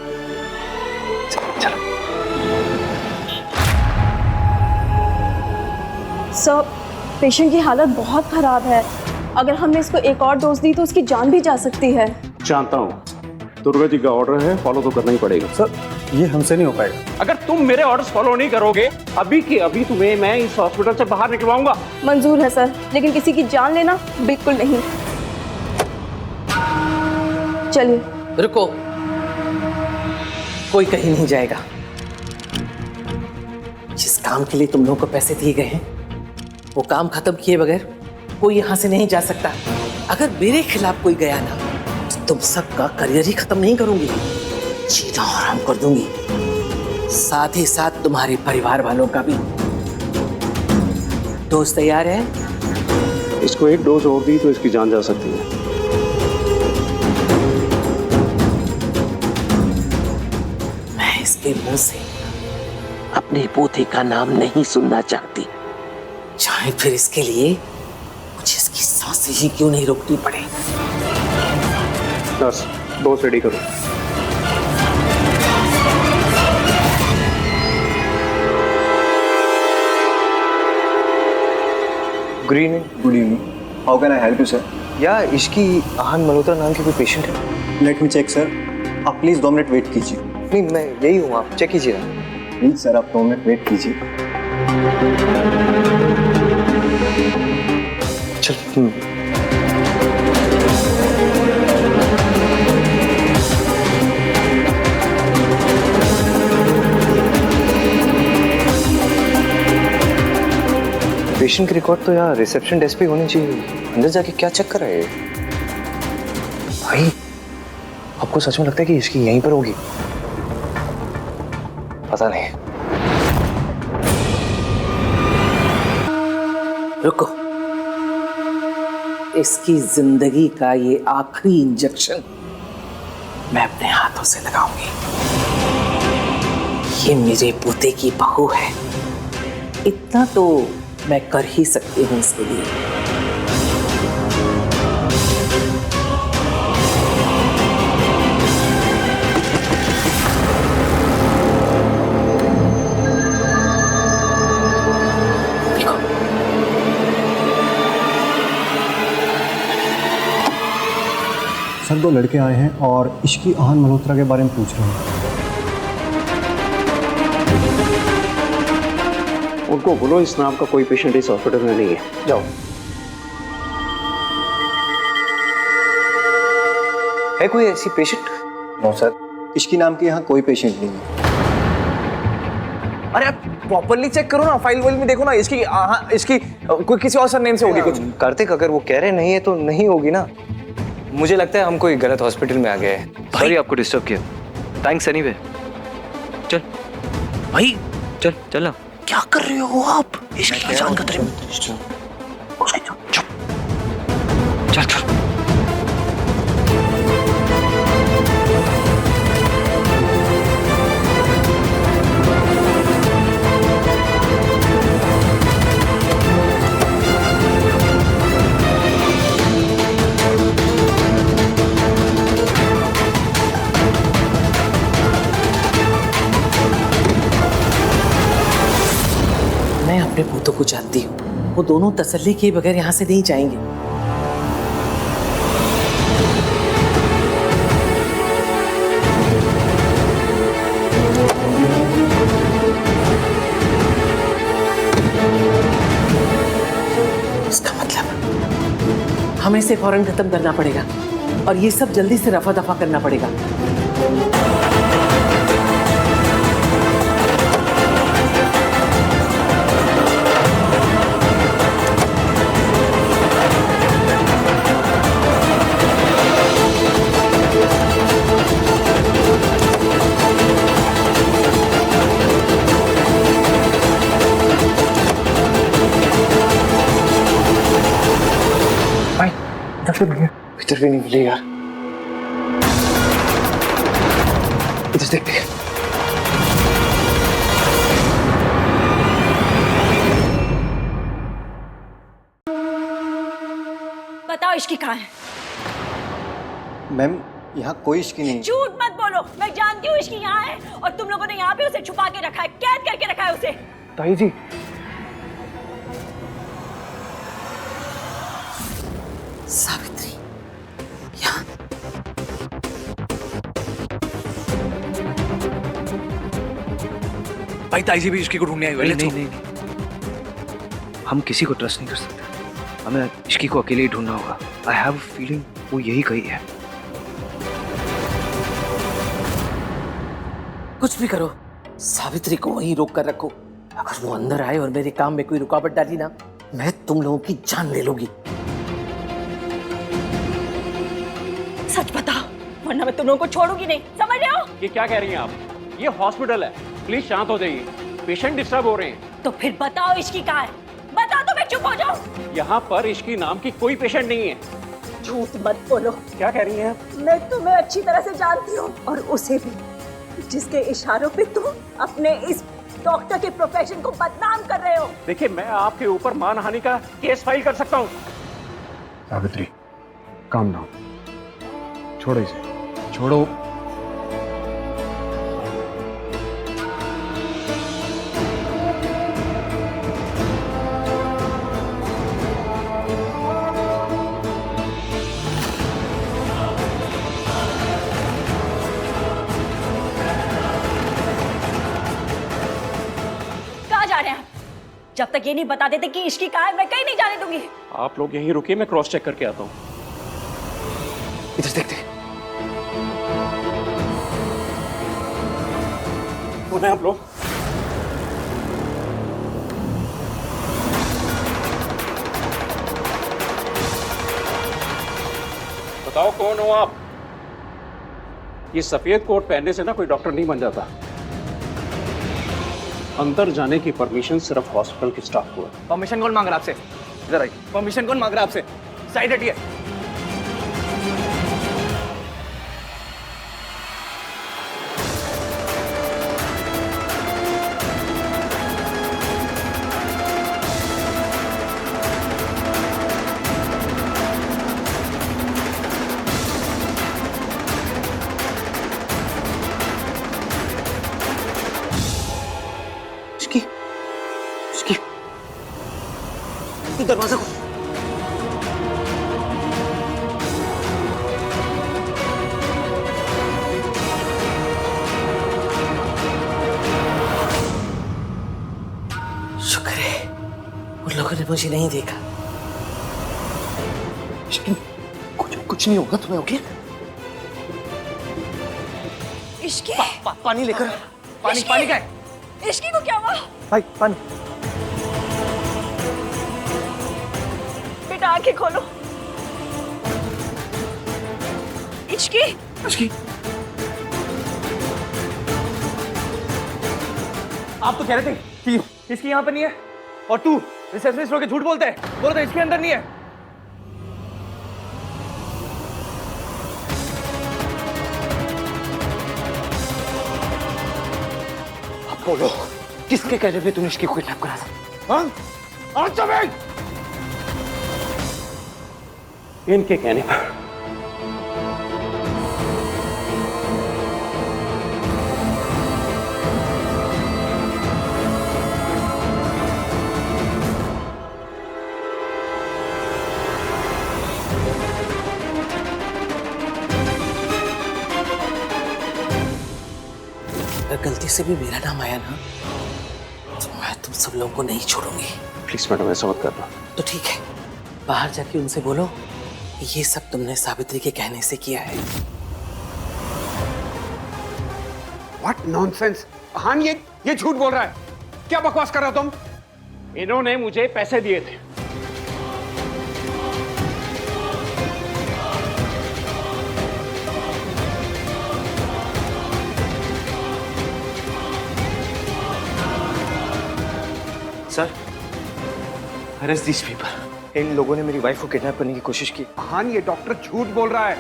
चलो। सर, पेशेंट की हालत बहुत खराब है। अगर हमने इसको एक और डोज दी तो उसकी जान भी जा सकती है। जानता हूँ, दुर्गा जी का ऑर्डर है, फॉलो तो करना ही पड़ेगा। सर ये हमसे नहीं हो पाएगा। अगर तुम मेरे ऑर्डर्स फॉलो नहीं करोगे, अभी के अभी तुम्हें मैं इस हॉस्पिटल से बाहर निकलवाऊंगा। मंजूर है सर, लेकिन किसी की जान लेना बिल्कुल नहीं। चलिए। रुको, कोई कहीं नहीं जाएगा। जिस काम के लिए तुम लोगों को पैसे दिए गए हैं, वो काम खत्म किए बगैर कोई यहां से नहीं जा सकता। अगर मेरे खिलाफ कोई गया ना, तो तुम सबका करियर ही खत्म नहीं करूंगी, जीना आराम कर दूंगी, साथ ही साथ तुम्हारे परिवार वालों का भी। दोस्त तैयार है? इसको एक डोज और दी तो इसकी जान जा सकती है। मैं इसके मुंह से अपने पोते का नाम नहीं सुनना चाहती, चाहे फिर इसके लिए मुझे इसकी सांसें ही क्यों नहीं रोकनी पड़े। बस डोज रेडी करो। Good evening. Good evening, how can I help you sir? या इश्की आहन मल्होत्रा नाम की कोई पेशेंट है? लेट मी चेक सर, आप प्लीज़ 2 मिनट वेट कीजिए। नहीं, मैं यही हूँ, आप चेक कीजिए। प्लीज़ सर आप 2 मिनट वेट कीजिए। चल। पेशेंट की रिकॉर्ड तो यार रिसेप्शन डेस्क पे होनी चाहिए। अंदर जाके क्या चेक कर रहे हैं भाई? आपको सच में लगता है कि इसकी यहीं पर होगी? पता नहीं। रुको, इसकी जिंदगी का ये आखिरी इंजेक्शन मैं अपने हाथों से लगाऊंगी। ये मेरे पोते की बहू है, इतना तो मैं कर ही सकती हूँ इसके लिए। सर 2 लड़के आए हैं और इश्की आहन मल्होत्रा के बारे में पूछ रहे हैं। उनको बोलो इस नाम का कोई पेशेंट इस हॉस्पिटल में नहीं है। जाओ। है कोई ऐसी पेशेंट? नो सर, इश्की नाम के यहाँ कोई पेशेंट नहीं है। अरे आप प्रॉपरली चेक करो ना, फाइल वाइल में देखो ना। इसकी कोई किसी और सरनेम से होगी कुछ। कार्तिक, अगर वो कह रहे नहीं है तो नहीं होगी ना। मुझे लगता है हम कोई गलत हॉस्पिटल में आ गए हैं। सॉरी आपको डिस्टर्ब किया। Thanks anyway. चल भाई चल चल ना। क्या कर रहे हो आप? इसकी जान खतरे में। चल चल। मैं अपने भूतों को जानती हूँ, वो दोनों तसल्ली किए बगैर यहाँ से नहीं जाएंगे। इसका मतलब हमें इसे फौरन खत्म करना पड़ेगा और ये सब जल्दी से रफा दफा करना पड़ेगा। भीतर भी नहीं मिले यार। इधर देखते हैं। बताओ इश्की कहाँ है? मैम यहाँ कोई इश्की नहीं। झूठ मत बोलो, मैं जानती हूँ इश्की यहाँ है और तुम लोगों ने यहाँ पे उसे छुपा के रखा है, कैद करके रखा है उसे। ताई जी सावित्री यहाँ भाई, ताई जी भी इश्की को ढूंढने आई हुई है। नहीं, हम किसी को ट्रस्ट नहीं कर सकते। हमें इश्की को अकेले ही ढूंढना होगा। आई हैव अ फीलिंग वो यही कही है। कुछ भी करो, सावित्री को वहीं रोक कर रखो। अगर वो अंदर आए और मेरे काम में कोई रुकावट डाली ना, मैं तुम लोगों की जान ले लूंगी। सच बताओ, वरना मैं तुम लोगों को छोड़ूंगी नहीं, समझ रहे हो? ये क्या कह रही हैं आप? ये हॉस्पिटल है, प्लीज शांत हो जाइए। पेशेंट डिस्टर्ब हो रहे हैं। तो फिर बताओ इश्की कहाँ है? बताओ तो मैं चुप हो जाऊं। यहाँ पर इश्की नाम की कोई पेशेंट नहीं है। झूठ मत बोलो। क्या कह रही हैं? मैं तुम्हें अच्छी तरह से जानती हूँ और उसे भी, जिसके इशारों पे तुम अपने इस डॉक्टर के प्रोफेशन को बदनाम कर रहे हो। देखिए, मैं आपके ऊपर मानहानि का केस फाइल कर सकता हूँ। Savitri, calm down. छोड़ो इसे, छोड़ो। कहाँ जा रहे हैं आप? जब तक ये नहीं बता देते कि इश्की कहाँ है, मैं कहीं नहीं जाने दूंगी। आप लोग यहीं रुकिए, मैं क्रॉस चेक करके आता हूँ। इधर देखते हैं। कौन है आप लोग? बताओ कौन हो आप? ये सफेद कोट पहनने से ना कोई डॉक्टर नहीं बन जाता। अंदर जाने की परमिशन सिर्फ हॉस्पिटल के स्टाफ को है। परमिशन कौन मांग रहा है आपसे? इधर आइए। परमिशन कौन मांग रहा है आपसे? साइड हटिए। दरवाजा खोल। शुक्र है उन लोगों ने मुझे नहीं देखा। कुछ नहीं होगा तुम्हें, ओके? इश्की, पानी लेकर। पानी पानी का है? इश्की को क्या हुआ? भाई पानी। बेटा आंखें खोलो। इश्की इश्की, आप तो कह रहे थे कि इसकी यहाँ पर नहीं है और तू रिसेप्शनिस्ट होकर झूठ बोलता है, बोला था इसके अंदर नहीं है। अब बोलो, किसके कहने पे तूने इसकी किडनैप करा था? हाँ? इनके कहने पर। अगर गलती से भी मेरा नाम आया ना तो मैं तुम सब लोगों को नहीं छोड़ूंगी। प्लीज मैडम, ऐसा मत करना। तो ठीक है, बाहर जाके उनसे बोलो कि ये सब तुमने सावित्री के कहने से किया है। What nonsense! हाँ, ये झूठ बोल रहा है। क्या बकवास कर रहे हो तुम? इन्होंने मुझे पैसे दिए थे। Sir, arrest this people. इन लोगों ने मेरी वाइफ को किडनैप करने की कोशिश की। हाँ, ये डॉक्टर झूठ बोल रहा है।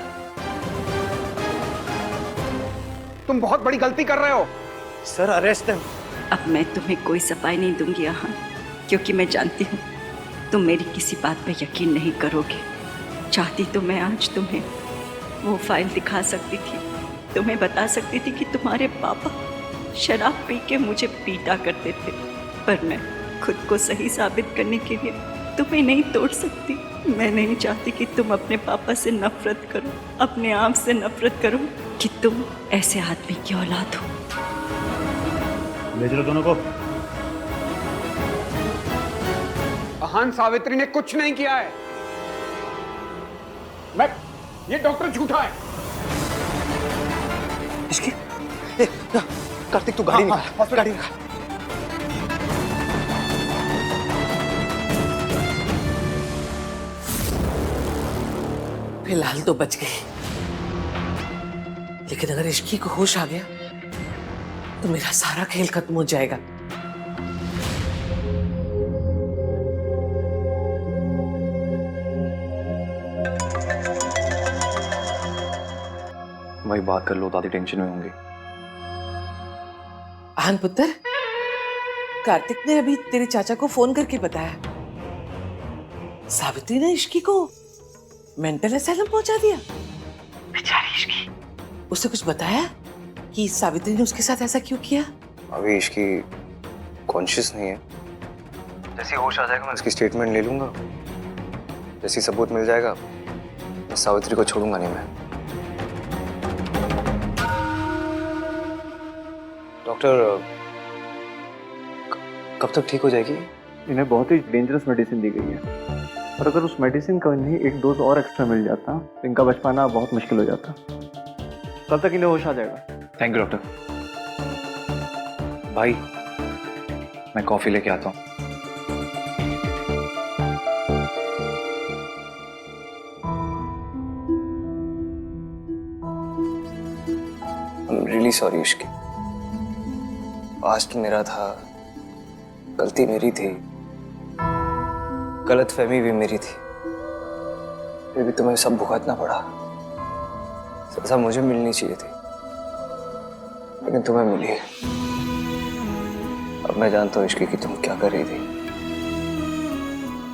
तुम बहुत बड़ी गलती कर रहे हो। Sir, arrest them. अब मैं तुम्हें कोई सफाई नहीं दूंगी यहाँ, क्योंकि मैं जानती हूँ तुम मेरी किसी बात पर यकीन नहीं करोगे। चाहती तो मैं आज तुम्हें वो फाइल दिखा सकती थी, तुम्हें बता सकती थी कि तुम्हारे पापा शराब पी के मुझे पीटा करते थे, पर मैं खुद को सही साबित करने के लिए तुम्हें नहीं तोड़ सकती। मैं नहीं चाहती कि तुम अपने पापा से नफरत करो, अपने आप से नफरत करो कि तुम ऐसे आदमी की औलाद हो। ले चलो दोनों को। अहान सावित्री ने कुछ नहीं किया है। ये डॉक्टर झूठा है। इसकी कार्तिक, तू गाड़ी निकाल, गाड़ी निकाल। फिलहाल तो बच गई, लेकिन अगर इश्की को होश आ गया तो मेरा सारा खेल खत्म हो जाएगा। भाई बात कर लो, दादी टेंशन में होंगे। आन पुत्र, कार्तिक ने अभी तेरे चाचा को फोन करके बताया सावित्री ने इश्की को मेंटल असाइलम पहुंचा दिया। बेचारी इश्की। उससे कुछ बताया कि सावित्री ने उसके साथ ऐसा क्यों किया? अभी इसकी कॉन्शियस नहीं है। जैसे होश आ जाएगा मैं उसकी स्टेटमेंट ले लूंगा। जैसे सबूत मिल जाएगा मैं सावित्री को छोड़ूंगा नहीं। मैं डॉक्टर, कब तक ठीक हो जाएगी? इन्हें बहुत ही डेंजरस मेडिसिन दी गई है, और अगर उस मेडिसिन का इन्हें एक डोज और एक्स्ट्रा मिल जाता तो इनका बच पाना बहुत मुश्किल हो जाता। कल तक इन्हें होश आ जाएगा। Thank you doctor. भाई, मैं कॉफी लेके आता हूँ। I'm really sorry Ishki. Past मेरा था, गलती मेरी थी, गलतफहमी भी मेरी थी, फिर भी तुम्हें सब भुगतना पड़ा। सजा मुझे मिलनी चाहिए थी, लेकिन तुम्हें मिली। अब मैं जानता हूँ इश्की कि तुम क्या कर रही थी।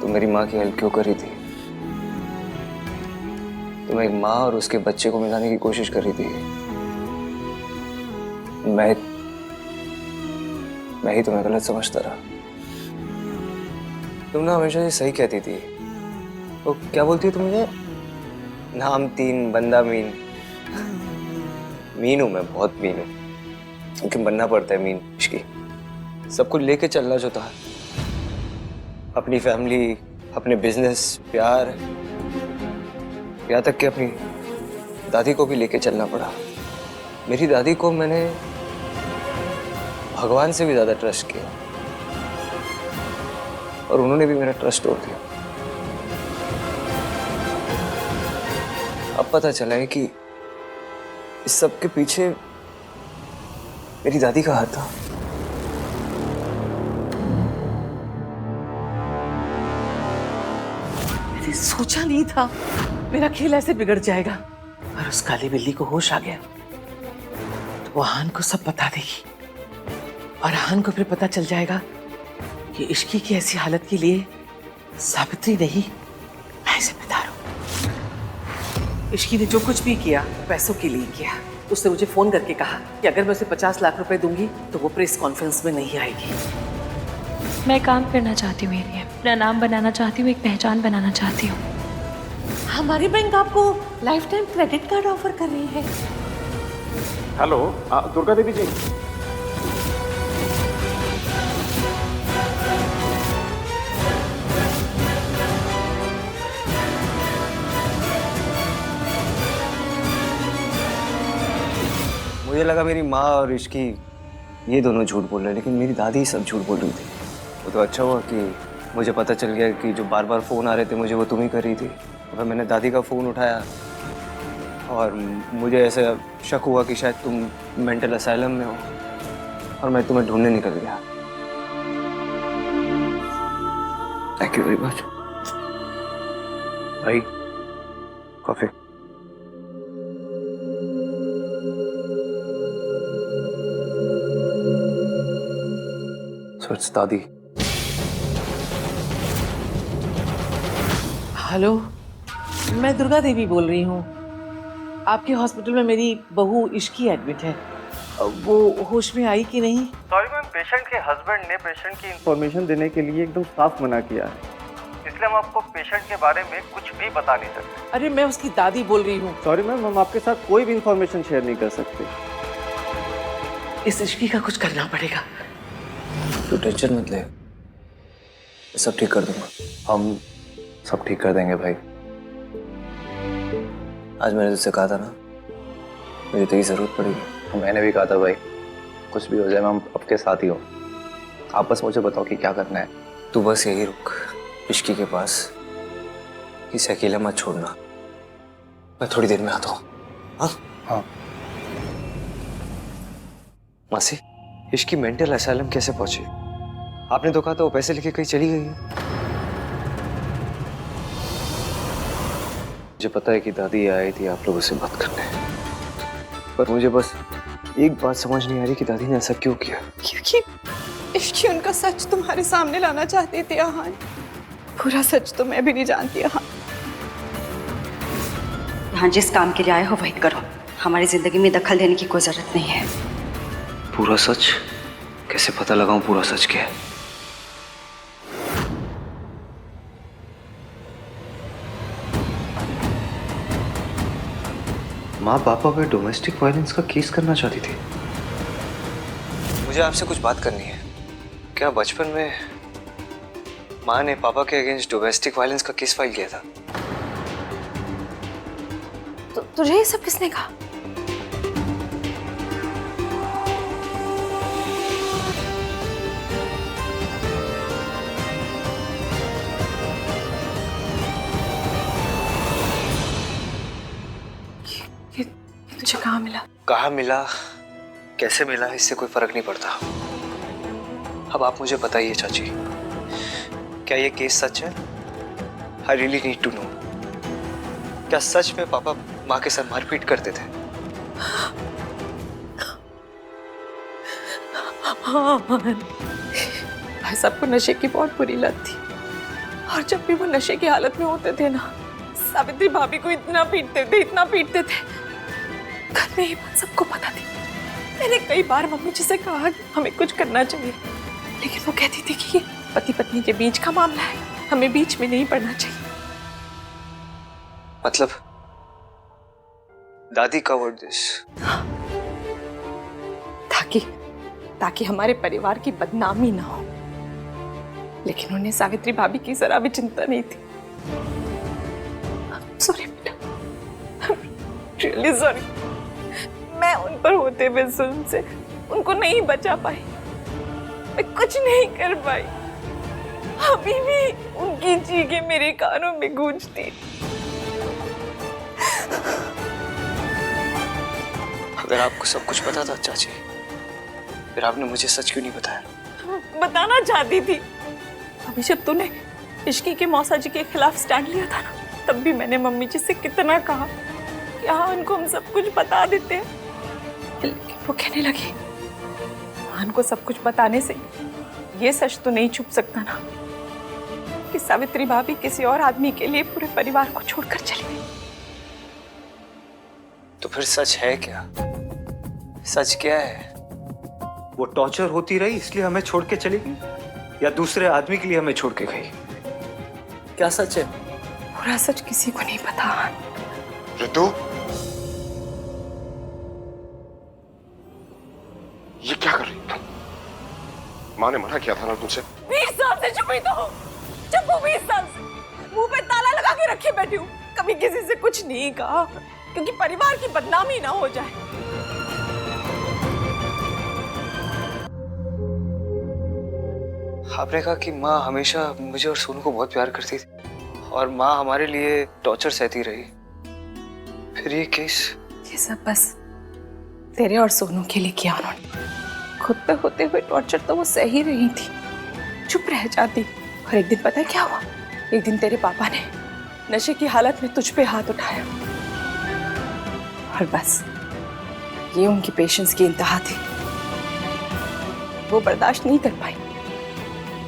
तुम मेरी माँ की हेल्प क्यों कर रही थी? तुम एक माँ और उसके बच्चे को मिलाने की कोशिश कर रही थी। मैं ही तुम्हें गलत समझता रहा। तुम ना हमेशा ये सही कहती थी। तो क्या बोलती हो तुम मुझे? नाम तीन, बंदा मीन। मीन हूं मैं, बहुत मीन हूं, लेकिन बनना पड़ता है मीन इश्की। सब कुछ लेके चलना जो था, अपनी फैमिली, अपने बिजनेस, प्यार, यहाँ तक कि अपनी दादी को भी लेके चलना पड़ा। मेरी दादी को मैंने भगवान से भी ज्यादा ट्रस्ट किया, और उन्होंने भी मेरा ट्रस्ट तोड़ दिया। अब पता चला है कि इस सब के पीछे मेरी दादी का हाथ था। मैंने सोचा नहीं था मेरा खेल ऐसे बिगड़ जाएगा। और उस काली बिल्ली को होश आ गया तो वो हान को सब बता देगी और हान को फिर पता चल जाएगा कि इश्की की ऐसी हालत के लिए सावित्री नहीं, मैं जिम्मेदार हूं। इश्की ने जो कुछ भी किया पैसों के लिए किया। उसने मुझे फोन करके कहा कि अगर मैं उसे 50 लाख रुपए दूंगी तो वो प्रेस कॉन्फ्रेंस में नहीं आएगी। मैं काम करना चाहती हूँ एरिया, अपना नाम बनाना चाहती हूँ, एक पहचान बनाना चाहती हूँ। हमारी बैंक आपको life time credit card offer कर रही है। हेलो दुर्गा देवी जी। मुझे लगा मेरी माँ और इश्की ये दोनों झूठ बोल रहे हैं, लेकिन मेरी दादी सब झूठ बोल रही थी। वो तो अच्छा हुआ कि मुझे पता चल गया कि जो बार बार फ़ोन आ रहे थे मुझे वो तुम ही कर रही थी। फिर मैंने दादी का फ़ोन उठाया और मुझे ऐसा शक हुआ कि शायद तुम मेंटल असाइलम में हो और मैं तुम्हें ढूंढने निकल गया। थैंक यू वेरी मच भाई। कॉफी। सो इट्स दादी। हेलो, मैं दुर्गा देवी बोल रही हूँ। आपके हॉस्पिटल में मेरी बहू इश्की एडमिट है। वो होश में आई कि नहीं? सॉरी मैम, पेशेंट के हस्बैंड ने पेशेंट की इंफॉर्मेशन देने के लिए एकदम साफ मना किया है, इसलिए हम आपको पेशेंट के बारे में कुछ भी बता नहीं सकते। अरे मैं उसकी दादी बोल रही हूँ। सॉरी मैम, हम आपके साथ कोई भी इंफॉर्मेशन शेयर नहीं कर सकते। इस इश्की का कुछ करना पड़ेगा। तू टेंशन मत ले, मैं सब ठीक कर दूंगा। हम सब ठीक कर देंगे भाई। आज मैंने तुझसे कहा था ना, मुझे तेरी जरूरत पड़ेगी। मैंने भी कहा था भाई, कुछ भी हो जाए मैं आपके साथ ही हूँ। आप बस मुझे बताओ कि क्या करना है। तू बस यही रुक इश्की के पास, इसे अकेला मत छोड़ना। मैं थोड़ी देर में आता हूँ। हाँ हाँ। मासी, इश्की मेंटल असाइलम कैसे पहुंची? आपने तो कहा था वो पैसे लेके कहीं चली गई है। मुझे पता है कि दादी आई थी आप लोगों से बात करने, पर मुझे बस एक बात समझ नहीं आ रही कि दादी ने ऐसा क्यों किया। क्योंकि इश्की उनका सच तुम्हारे सामने लाना चाहती थी आहान। पूरा सच तो मैं भी नहीं जानती आहान। यहाँ जिस काम के लिए आए हो वही करो, हमारी जिंदगी में दखल देने की कोई जरूरत नहीं है। पूरा सच कैसे पता लगाऊं? पूरा सच क्या है? माँ पापा पे डोमेस्टिक वायलेंस का केस करना चाहती थी। मुझे आपसे कुछ बात करनी है। क्या बचपन में माँ ने पापा के अगेंस्ट डोमेस्टिक वायलेंस का केस फाइल किया था? तो तुझे ये सब किसने कहा? तुझे कहाँ मिला? कहाँ मिला, कैसे मिला, इससे कोई फर्क नहीं पड़ता। अब आप मुझे बताइए चाची, क्या ये केस सच है? I really need to know. क्या सच में पापा माँ के साथ मारपीट करते थे? हाँ, भाई साहब को नशे की बहुत बुरी लत थी, और जब भी वो नशे की हालत में होते थे ना, सावित्री भाभी को इतना पीटते थे। घर में ये बात सबको पता थी। मैंने कई बार मम्मी जी से कहा कि हमें कुछ करना चाहिए, लेकिन वो कहती थी कि ये पति पत्नी के बीच का मामला है, हमें बीच में नहीं पड़ना चाहिए। मतलब दादी कवर्ड दिस। ताकि हमारे परिवार की बदनामी ना हो, लेकिन उन्हें सावित्री भाभी की जरा भी चिंता नहीं थी। सॉरी बेटा, रियली सॉरी। मैं उन पर होते हुए जुल्म से उनको नहीं बचा पाई, मैं कुछ नहीं कर पाई। अभी भी उनकी चीखें मेरे कानों में गूंजती। अगर आपको सब कुछ पता था चाची, फिर आपने मुझे सच क्यों नहीं बताया? बताना चाहती थी। अभी जब तूने इश्की के मौसा जी के खिलाफ स्टैंड लिया था ना, तब भी मैंने मम्मी जी से कितना कहा कि हाँ उनको हम सब कुछ बता देते हैं, लेकिन वो कहने लगी मान को सब कुछ बताने से ये सच तो नहीं छुप सकता ना कि सावित्री भाभी किसी और आदमी के लिए पूरे परिवार को छोड़कर चली गई। तो फिर सच है क्या? सच क्या है? वो टॉर्चर होती रही इसलिए हमें छोड़ के चली गई, या दूसरे आदमी के लिए हमें छोड़ के गई? क्या सच है? पूरा सच किसी को नहीं पता। ऋतु, ये क्या कर रही हो? माँ ने मना किया था ना तुमसे। 20 साल से चुप ही तो हूँ। चुप हूँ 20 साल से, मुंह पे ताला लगा के रखे बैठी हूँ। कभी किसी से कुछ नहीं कहा क्योंकि परिवार की बदनामी ना हो जाए। आपने कहा कि माँ हमेशा मुझे और सोनू को बहुत प्यार करती थी और माँ हमारे लिए टॉर्चर सहती रही। फिर ये केस? ये सब बस तेरे और सोनू के लिए किया उन्होंने। खुद पे होते हुए टॉर्चर तो वो सह ही रही थी, चुप रह जाती। और एक दिन पता है क्या हुआ? एक दिन तेरे पापा ने नशे की हालत में तुझ पे हाथ उठाया और बस ये उनकी पेशेंस की इंतहा थी। वो बर्दाश्त नहीं कर पाई।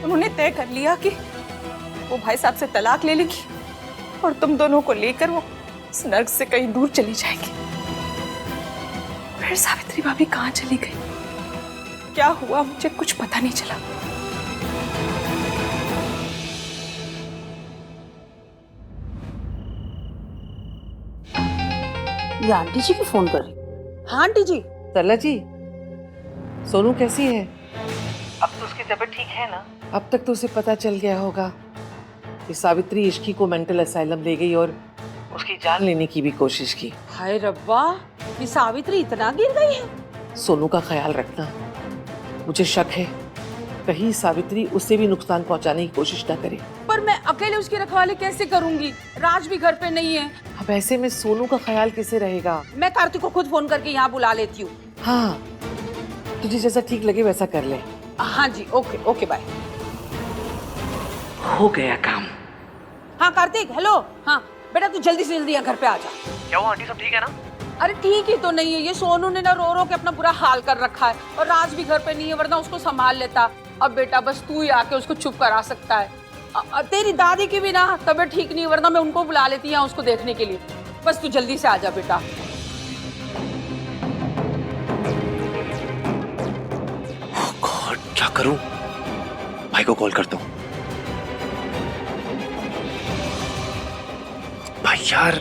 उन्होंने तय कर लिया कि वो भाई साहब से तलाक ले लेगी और तुम दोनों को लेकर वो इस नर्क से कहीं दूर चली जाएगी। फिर सावित्री भाभी कहाँ चली गई, क्या हुआ, मुझे कुछ पता नहीं चला। ये आंटी जी की फोन कर रही? हाँ आंटी जी। सरला जी, सोनू कैसी है? अब तो उसकी तबीयत ठीक है ना? अब तक तो उसे पता चल गया होगा कि सावित्री इश्की को मेंटल असाइलम ले गई और उसकी जान लेने की भी कोशिश की। हाय रब्बा, ये सावित्री इतना गिर गई है। सोनू का ख्याल रखना। मुझे शक है कहीं सावित्री उससे भी नुकसान पहुंचाने की कोशिश ना करे। पर मैं अकेले उसकी रखवाली कैसे करूंगी? राज भी घर पे नहीं है। अब ऐसे में सोनू का ख्याल कैसे रहेगा? मैं कार्तिक को खुद फोन करके यहाँ बुला लेती हूँ। हाँ, तुझे जैसा ठीक लगे वैसा कर ले। हाँ जी, ओके ओके बाय। हो गया काम। हाँ कार्तिक, हेलो। हाँ बेटा तू जल्दी से जल्दी यहाँ घर पे आ जा। क्या हुआ आंटी, सब ठीक है ना? अरे ठीक ही तो नहीं है, ये सोनू ने ना रो रो के अपना बुरा हाल कर रखा है और राज भी घर पे नहीं है, वरना उसको संभाल लेता। अब बेटा बस तू ही आके उसको चुप करा सकता है। तेरी दादी की भी ना तबीयत ठीक नहीं, वरना मैं उनको बुला लेती यहाँ उसको देखने के लिए। बस तू जल्दी से आ जा बेटा। गॉड, क्या करूं? भाई को कॉल करता हूं। भाई यार,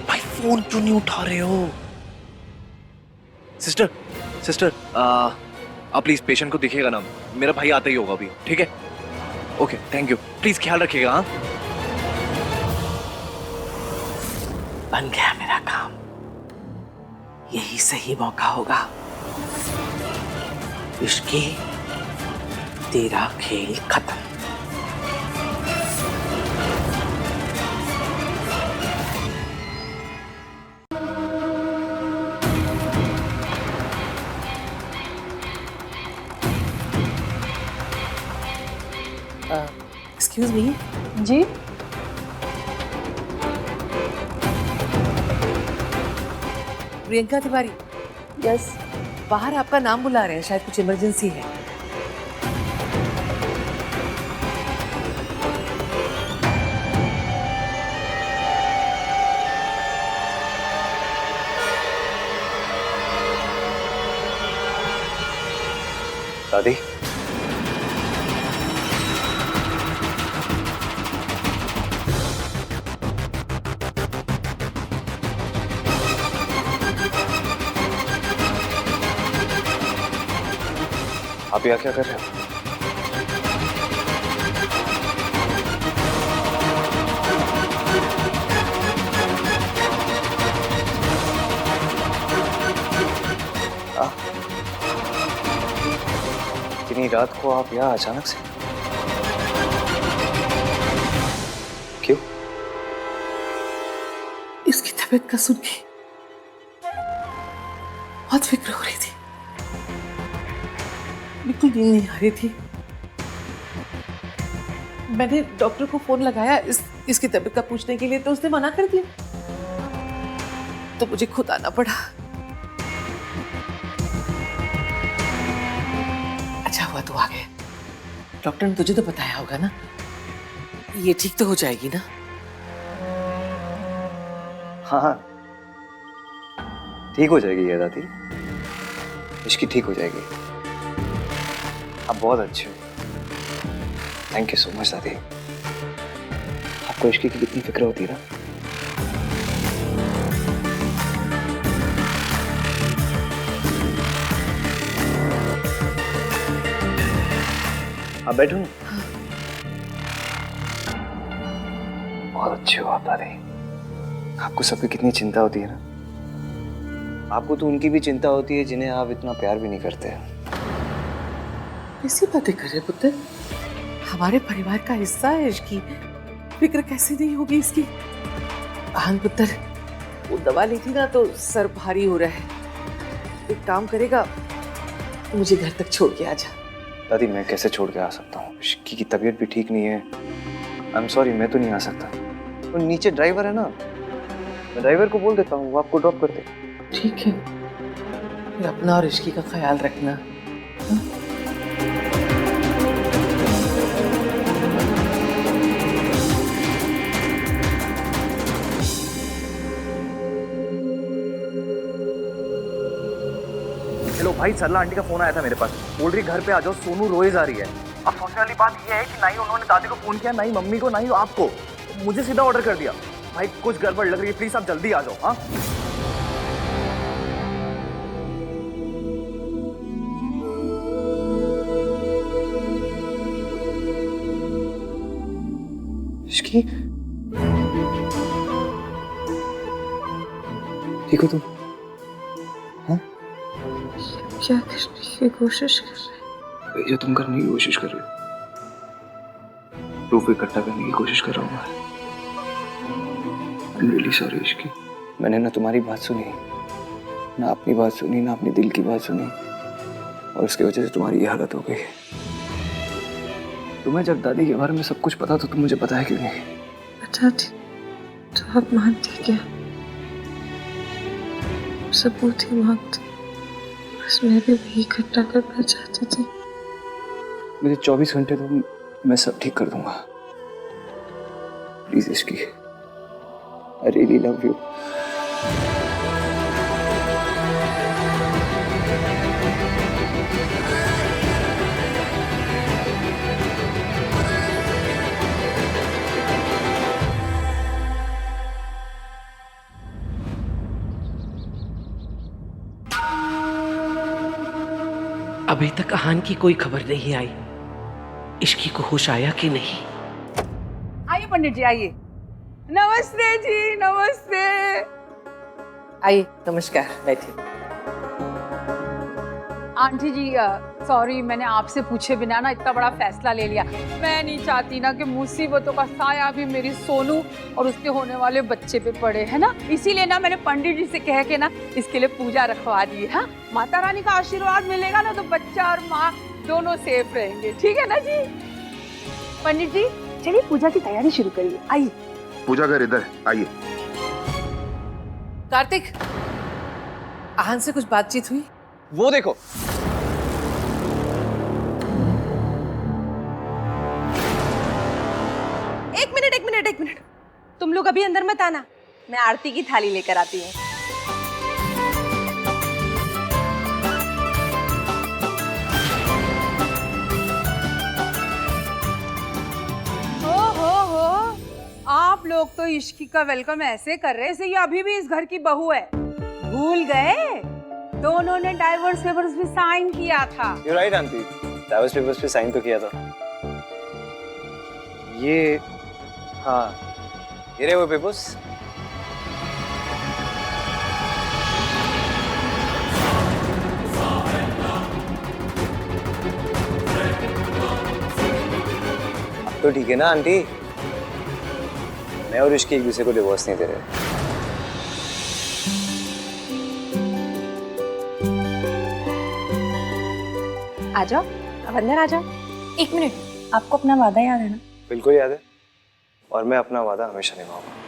भाई फोन क्यों नहीं उठा रहे हो? सिस्टर, सिस्टर, आप प्लीज पेशेंट को दिखेगा ना, मेरा भाई आता ही होगा अभी, ठीक है? ओके, थैंक यू, प्लीज ख्याल रखिएगा। हाँ, बन गया मेरा काम। यही सही मौका होगा। इश्की, तेरा खेल खत्म। Excuse me. जी प्रियंका तिवारी। यस। बाहर आपका नाम बुला रहे हैं, शायद कुछ इमरजेंसी है। दादी, आप यहाँ क्या कर रहे हो? इतनी रात को आप यहाँ अचानक से क्यों? तबीयत का सुन के बहुत फिक्र हो रही थी, बिल्कुल नींद नहीं आ रही थी। मैंने डॉक्टर को फोन लगाया इसकी तबीयत का पूछने के लिए, तो उसने मना कर दिया, तो मुझे खुद आना पड़ा। अच्छा हुआ तू आ गया। डॉक्टर ने तुझे तो बताया होगा ना, ये ठीक तो हो जाएगी ना? हाँ, ठीक हो जाएगी ये दादी, इश्की ठीक हो जाएगी। आप बहुत अच्छे हो, थैंक यू सो मच दादी। आपको इश्की की कितनी फिक्र होती है ना। आप बैठो ना। बहुत अच्छे हो आप दादी। आपको सबकी कितनी चिंता होती है ना। आपको तो उनकी भी चिंता होती है जिन्हें आप इतना प्यार भी नहीं करते। कैसी बातें कर रहे पुत्र? हमारे परिवार का हिस्सा है इसकी, फिक्र कैसे नहीं होगी इसकी? आन पुत्र, वो दवा ली थी ना तो सर भारी हो रहा है। एक काम करेगा, मुझे घर तक छोड़ के आ जा। दादी मैं कैसे छोड़ के आ सकता हूँ? इश्की की तबीयत भी ठीक नहीं है। आई एम सॉरी, मैं तो नहीं आ सकता। तो नीचे ड्राइवर है ना, मैं ड्राइवर को बोल देता हूँ, वो आपको ड्रॉप कर दे। ठीक है, फिर अपना और इश्की का ख्याल रखना। हेलो भाई, सरला आंटी का फोन आया था मेरे पास, बोल रही घर पे आ जाओ, सोनू रोए जा रही है। अब सोचने वाली बात यह है कि ना ही उन्होंने दादी को फोन किया, ना ही मम्मी को, ना ही आपको, मुझे सीधा ऑर्डर कर दिया। भाई कुछ गड़बड़ लग रही है, प्लीज आप जल्दी आ जाओ। हाँ इश्की, ठीक हो तुम? हाँ? क्या करने की कोशिश कर रहे? वही जो तुम करने की कोशिश कर रहे हो, प्रूफ इकट्ठा करने की कोशिश कर रहा हूँ मैं। I'm really sorry Ishki. मैंने ना तुम्हारी बात सुनी, ना अपनी बात सुनी, ना अपने दिल की बात सुनी, और उसकी वजह से तुम्हारी ये हालत हो गई। तुम्हें जब दादी के बारे में सब कुछ पता तो तुम मुझे बताया क्यों नहीं? बताती तो आप मानती क्या? सबूत ही मांगती, बस मैं भी वही इकट्ठा करना चाहती थी। मुझे 24 घंटे दो, मैं सब ठीक कर दूंगा। Please Ishki, I really love you. अभी तक आहान की कोई खबर नहीं आई, इश्की को होश आया कि नहीं? आइए पंडित जी, आइए। नमस्ते जी, नमस्ते। आइए, नमस्कार, बैठिए। आंटी जी सॉरी, मैंने आपसे पूछे बिना ना इतना बड़ा फैसला ले लिया। मैं नहीं चाहती ना कि मुसीबतों का साया भी मेरी सोनू और उसके होने वाले बच्चे पे पड़े, है ना। इसीलिए ना मैंने पंडित जी से कह के ना इसके लिए पूजा रखवा दी है। हाँ, माता रानी का आशीर्वाद मिलेगा ना तो बच्चा और माँ दोनों सेफ रहेंगे, ठीक है ना जी। पंडित जी चलिए पूजा की तैयारी शुरू करिए, आइए। पूजा घर इधर, आइए। कार्तिक, आहान से कुछ बातचीत हुई? वो देखो। एक मिनट, तुम लोग अभी अंदर मत आना, मैं आरती की थाली लेकर आती हूँ। हो, आप लोग तो इश्की का वेलकम ऐसे कर रहे हैं ये अभी भी इस घर की बहू है। भूल गए? दोनों ने डाइवोर्स पेपर्स भी साइन किया था। You're right, aunty, divorce papers पे साइन तो किया था। ये हाँ, ये रहे वो पेपर्स। अब तो ठीक है ना आंटी, मैं और इश्की एक दूसरे को डिवोर्स नहीं दे रहे। आ जाओ, अब अंदर आ जाओ। एक मिनट, आपको अपना वादा याद है ना? बिल्कुल याद है, और मैं अपना वादा हमेशा निभाऊंगा।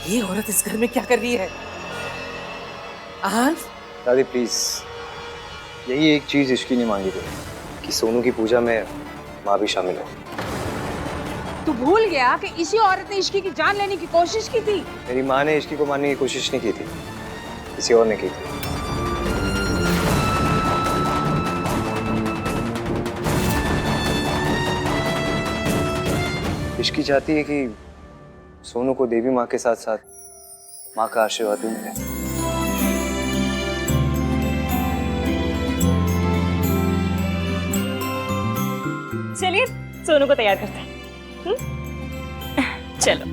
ये औरत इस घर में क्या कर रही है? दादी प्लीज, यही एक चीज इश्की ने मांगी थी कि सोनू की पूजा में माँ भी शामिल हो। तू भूल गया कि इसी औरत ने इश्की की जान लेने की कोशिश की थी। मेरी माँ ने इश्की को मारने की कोशिश नहीं की थी, किसी और ने की थी। इश्की चाहती है कि सोनू को देवी माँ के साथ साथ माँ का आशीर्वाद भी मिले। चलिए सोनू को तैयार करते हैं। चलो।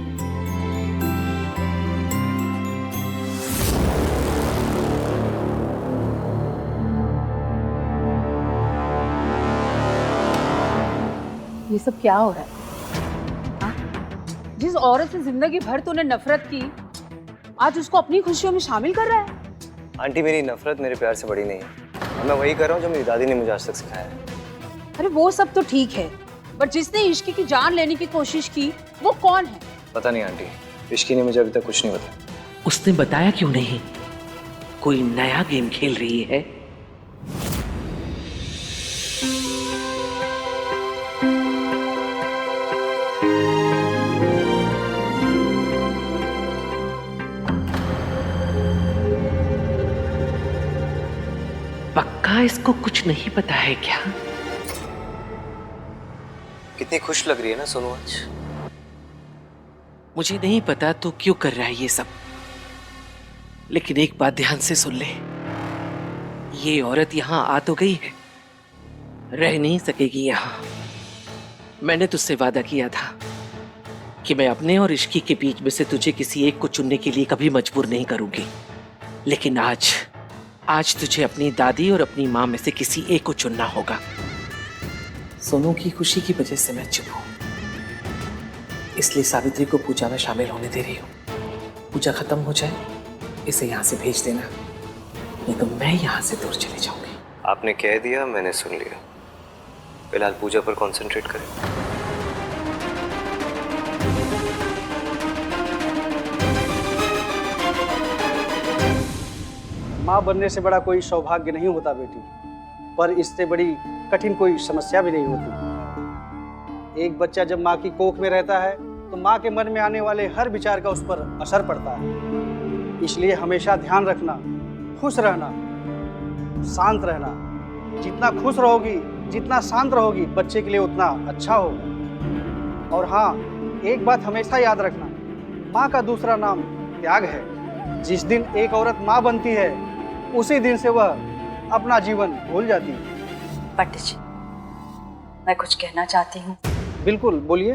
ये सब क्या हो रहा है? जिस औरत से जिंदगी भर तूने नफरत की, आज उसको अपनी खुशियों में शामिल कर रहा है। आंटी, मेरी नफरत मेरे प्यार से बड़ी नहीं है, और मैं वही कर रहा हूँ जो मेरी दादी ने मुझे आज तक सिखाया है। अरे वो सब तो ठीक है, पर जिसने इश्की की जान लेने की कोशिश की वो कौन है? पता नहीं आंटी, इश्की ने मुझे अभी तक कुछ नहीं बताया। उसने बताया क्यों नहीं? कोई नया गेम खेल रही है? पक्का इसको कुछ नहीं पता है क्या? कितनी खुश लग रही है ना सोनू आज। मुझे नहीं पता तू क्यों कर रहा है ये सब, लेकिन एक बात ध्यान से सुन ले। ये औरत यहां आ तो गई है, रह नहीं सकेगी यहां। मैंने तुझसे वादा किया था कि मैं अपने और इश्की के बीच में से तुझे किसी एक को चुनने के लिए कभी मजबूर नहीं करूंगी, लेकिन आज तुझे अपनी दादी और अपनी माँ में से किसी एक को चुनना होगा। सोनू की खुशी की वजह से मैं चुप हूं, इसलिए सावित्री को पूजा में शामिल होने दे रही हूँ। पूजा खत्म हो जाए इसे यहाँ से भेज देना, नहीं तो मैं यहाँ से दूर चली जाऊंगी। आपने कह दिया, मैंने सुन लिया। फिलहाल पूजा पर कंसंट्रेट करें। माँ बनने से बड़ा कोई सौभाग्य नहीं होता बेटी, पर इससे बड़ी कठिन कोई समस्या भी नहीं होती। एक बच्चा जब माँ की कोख में रहता है तो माँ के मन में आने वाले हर विचार का उस पर असर पड़ता है। इसलिए हमेशा ध्यान रखना, खुश रहना, शांत रहना। जितना खुश रहोगी, जितना शांत रहोगी, बच्चे के लिए उतना अच्छा होगा। और हाँ, एक बात हमेशा याद रखना, माँ का दूसरा नाम त्याग है। जिस दिन एक औरत माँ बनती है, उसी दिन से वह अपना जीवन भूल जाती है। पंडित जी, मैं कुछ कहना चाहती हूँ। बिल्कुल, बोलिए।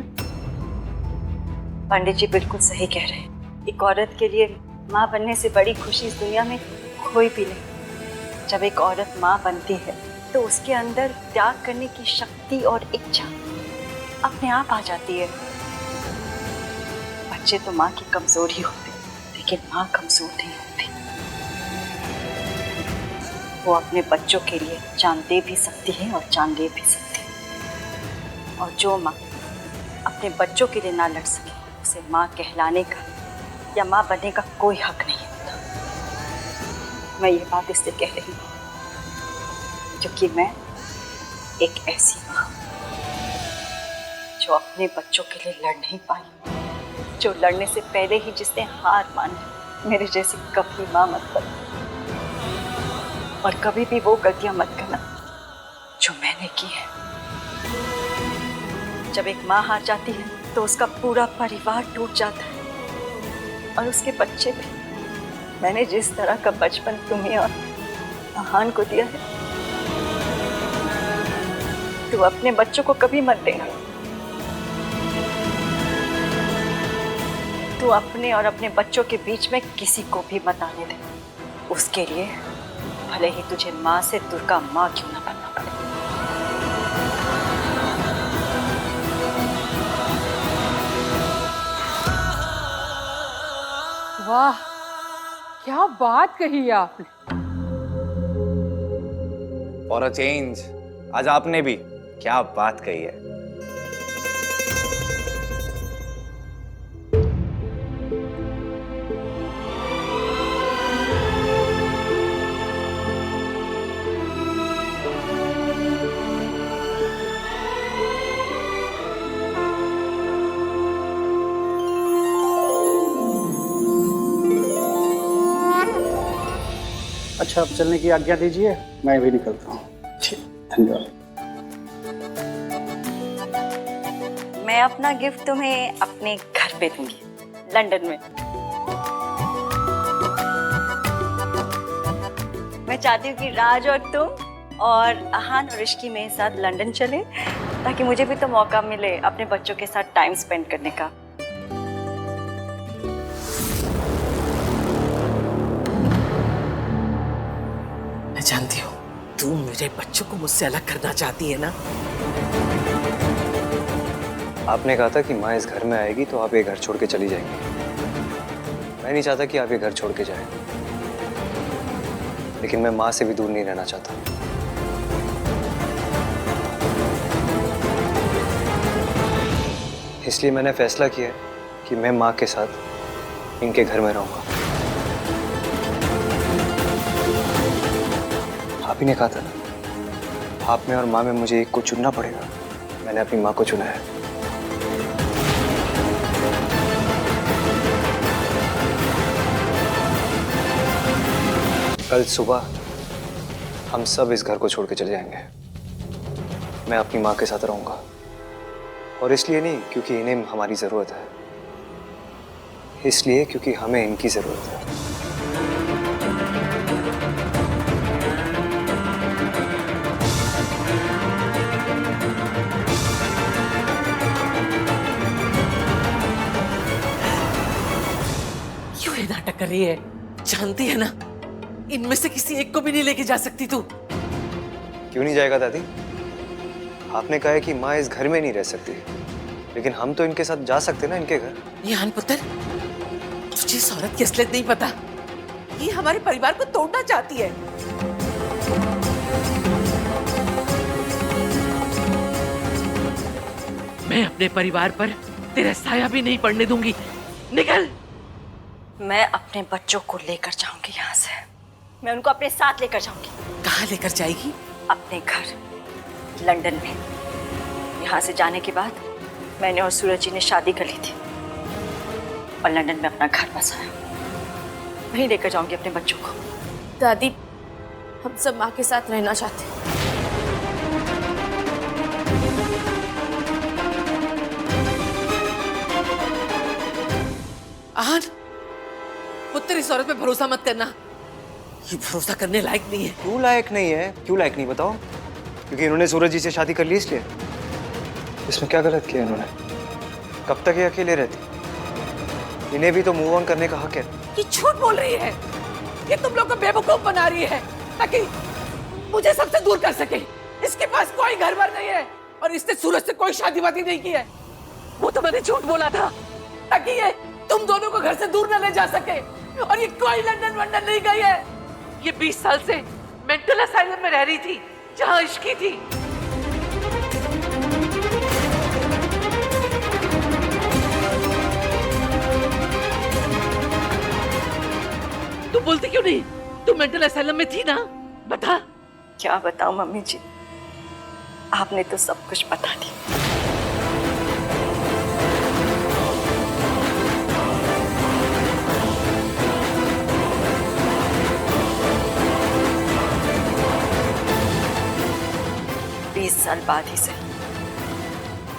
पंडित जी बिल्कुल सही कह रहे हैं। एक औरत के लिए माँ बनने से बड़ी खुशी इस दुनिया में कोई भी नहीं। जब एक औरत माँ बनती है तो उसके अंदर त्याग करने की शक्ति और इच्छा अपने आप आ जाती है। बच्चे तो माँ की कमजोरी होते, लेकिन माँ कमजोर नहीं होती। वो अपने बच्चों के लिए जान दे भी सकती है और जान ले भी सकती है। और जो माँ अपने बच्चों के लिए ना लड़ सके, उसे माँ कहलाने का या माँ बनने का कोई हक नहीं होता। मैं ये बात इसलिए कह रही हूँ क्योंकि मैं एक ऐसी माँ जो अपने बच्चों के लिए लड़ नहीं पाई, जो लड़ने से पहले ही जिसने हार मानी। मेरे जैसी कभी माँ मत बनो, और कभी भी वो गलतियां मत करना जो मैंने की है। जब एक माँ हार जाती है तो उसका पूरा परिवार टूट जाता है, और उसके बच्चे भी। मैंने जिस तरह का बचपन तुम्हें और महान को दिया है, तू अपने बच्चों को कभी मत देना। तू अपने और अपने बच्चों के बीच में किसी को भी मत आने दे। उसके लिए भले ही तुझे माँ से दुर्गा माँ क्यों ना बनना पड़े। वाह, क्या बात कही आपने। फॉर अ चेंज आज आपने भी क्या बात कही है। अच्छा, अब चलने की आज्ञा दीजिए, मैं भी निकलता हूँ। धन्यवाद। मैं अपना गिफ्ट तुम्हें अपने घर पे दूंगी, लंदन में। मैं चाहती हूँ कि राज और तुम और अहान और ऋषि मेरे साथ लंदन चले, ताकि मुझे भी तो मौका मिले अपने बच्चों के साथ टाइम स्पेंड करने का। मैं जानती हूँ तू मेरे बच्चों को मुझसे अलग करना चाहती है ना। आपने कहा था कि माँ इस घर में आएगी तो आप ये घर छोड़ के चली जाएंगी। मैं नहीं चाहता कि आप ये घर छोड़ के जाएं, लेकिन मैं माँ से भी दूर नहीं रहना चाहता। इसलिए मैंने फैसला किया कि मैं माँ के साथ इनके घर में रहूंगा। आप ही ने कहा था ना, आप में और माँ में मुझे एक को चुनना पड़ेगा। मैंने अपनी माँ को चुना है। कल सुबह हम सब इस घर को छोड़ के चले जाएंगे। मैं अपनी माँ के साथ रहूंगा, और इसलिए नहीं क्योंकि इन्हें हमारी जरूरत है, इसलिए क्योंकि हमें इनकी जरूरत है। क्यों ये नाटक कर रही है? जानती है ना इनमें से किसी एक को भी नहीं लेके जा सकती तू। क्यों नहीं जाएगा दादी? आपने कहा है कि माँ इस घर में नहीं रह सकती, लेकिन हम तो इनके साथ जा सकते ना इनके घर। यान पुत्र, तुझे इस औरत की असलियत नहीं पता। ये हमारे परिवार को तोड़ना चाहती है। मैं अपने परिवार पर तेरा साया भी नहीं पड़ने दूंगी। निकल। मैं अपने बच्चों को लेकर जाऊंगी यहाँ से। मैं उनको अपने साथ लेकर जाऊंगी। कहाँ लेकर जाएगी? अपने घर, लंदन में। यहाँ से जाने के बाद मैंने और सूरज जी ने शादी कर ली थी और लंदन में अपना घर बसाया। वहीं लेकर जाऊंगी अपने बच्चों को। दादी, हम सब माँ के साथ रहना चाहते हैं। आहान, पुत्र इस औरत पे भरोसा मत करना। ये भरोसा करने लायक नहीं है। क्यों लायक नहीं है? क्यों लायक नहीं बताओ? क्योंकि इन्होंने सूरज जी से शादी कर ली इसलिए? इसमें क्या गलत किया इन्होंने? कब तक ये अकेले रहती? इन्हें भी तो मूव ऑन करने का हक है। ये झूठ बोल रही है। ये तुम लोग को बेवकूफ बना रही है ताकि मुझे सबसे दूर कर सके। इसके पास कोई घर बार नहीं है और इसने सूरज से कोई शादी वादी नहीं की है। वो तो मैंने झूठ बोला था ताकि ये तुम दोनों को घर से दूर न ले जा सके। और ये कोई लंदन वंदन नहीं गई है। ये 20 साल से मेंटल असाइलम में रह रही थी जहां इश्की थी। तू बोलती क्यों नहीं? तू मेंटल असाइलम में थी ना? बता। क्या बताऊं मम्मी जी, आपने तो सब कुछ बता दिया। साल बाद ही से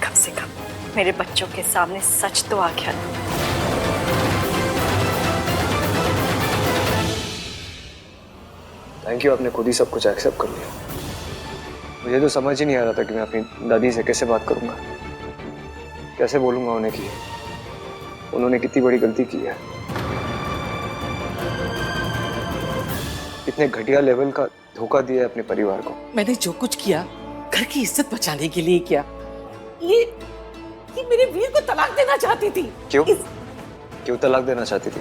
कम से कम मेरे बच्चों के सामने सच तो आ गया ना। थैंक यू, आपने खुद ही सब कुछ एक्सेप्ट कर लिया। मुझे तो समझ ही नहीं आ रहा था कि मैं अपनी दादी से कैसे बात करूंगा, कैसे बोलूंगा उन्हें कि उन्होंने कितनी बड़ी गलती की है, कितने घटिया लेवल का धोखा दिया है अपने परिवार को। मैंने जो कुछ किया घर की इज्जत बचाने के लिए किया। ये मेरे वीर को तलाक देना चाहती थी। क्यों? क्यों तलाक देना चाहती थी?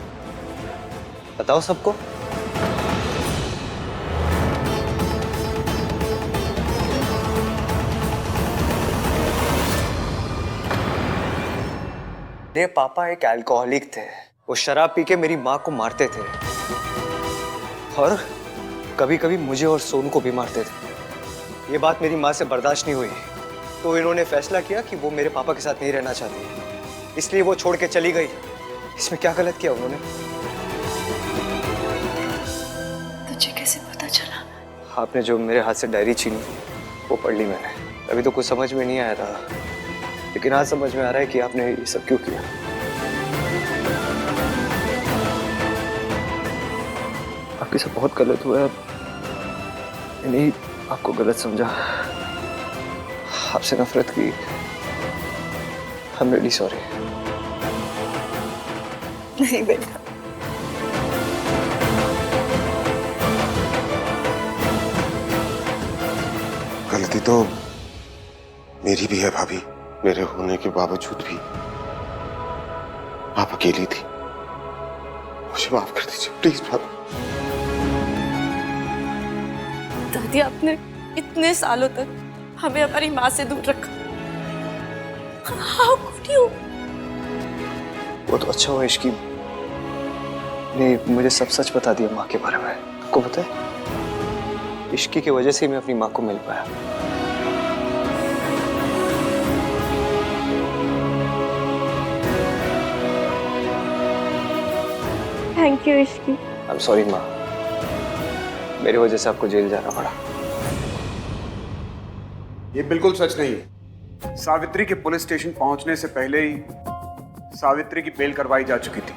बताओ सबको। मेरे पापा एक अल्कोहलिक थे। वो शराब पी के मेरी माँ को मारते थे और कभी कभी मुझे और सोनू को भी मारते थे। ये बात मेरी माँ से बर्दाश्त नहीं हुई, तो इन्होंने फैसला किया कि वो मेरे पापा के साथ नहीं रहना चाहती, इसलिए वो छोड़ के चली गई। इसमें क्या गलत किया उन्होंने? तुझे कैसे पता चला? आपने जो मेरे हाथ से डायरी छीनी वो पढ़ ली मैंने। अभी तो कुछ समझ में नहीं आया था, लेकिन आज समझ में आ रहा है कि आपने ये सब क्यों किया। आपके साथ बहुत गलत हुआ है। मैंने आपको गलत समझा, आपसे नफरत की। I am really sorry. नहीं बेटा, गलती तो मेरी भी है भाभी। मेरे होने के बावजूद भी आप अकेली थी। मुझे माफ कर दीजिए प्लीज भाभी। दादी, आपने इतने सालों तक हमें हमारी माँ से दूर रखा। How could you? वो तो अच्छा हुआ इश्की ने मुझे सब सच बता दिया माँ के बारे में। आपको पता है, इश्की की वजह से मैं अपनी माँ को मिल पाया। Thank you Ishki. I am sorry माँ, मेरी वजह से आपको जेल जाना पड़ा। ये बिल्कुल सच नहीं है। सावित्री के पुलिस स्टेशन पहुंचने से पहले ही सावित्री की बेल करवाई जा चुकी थी,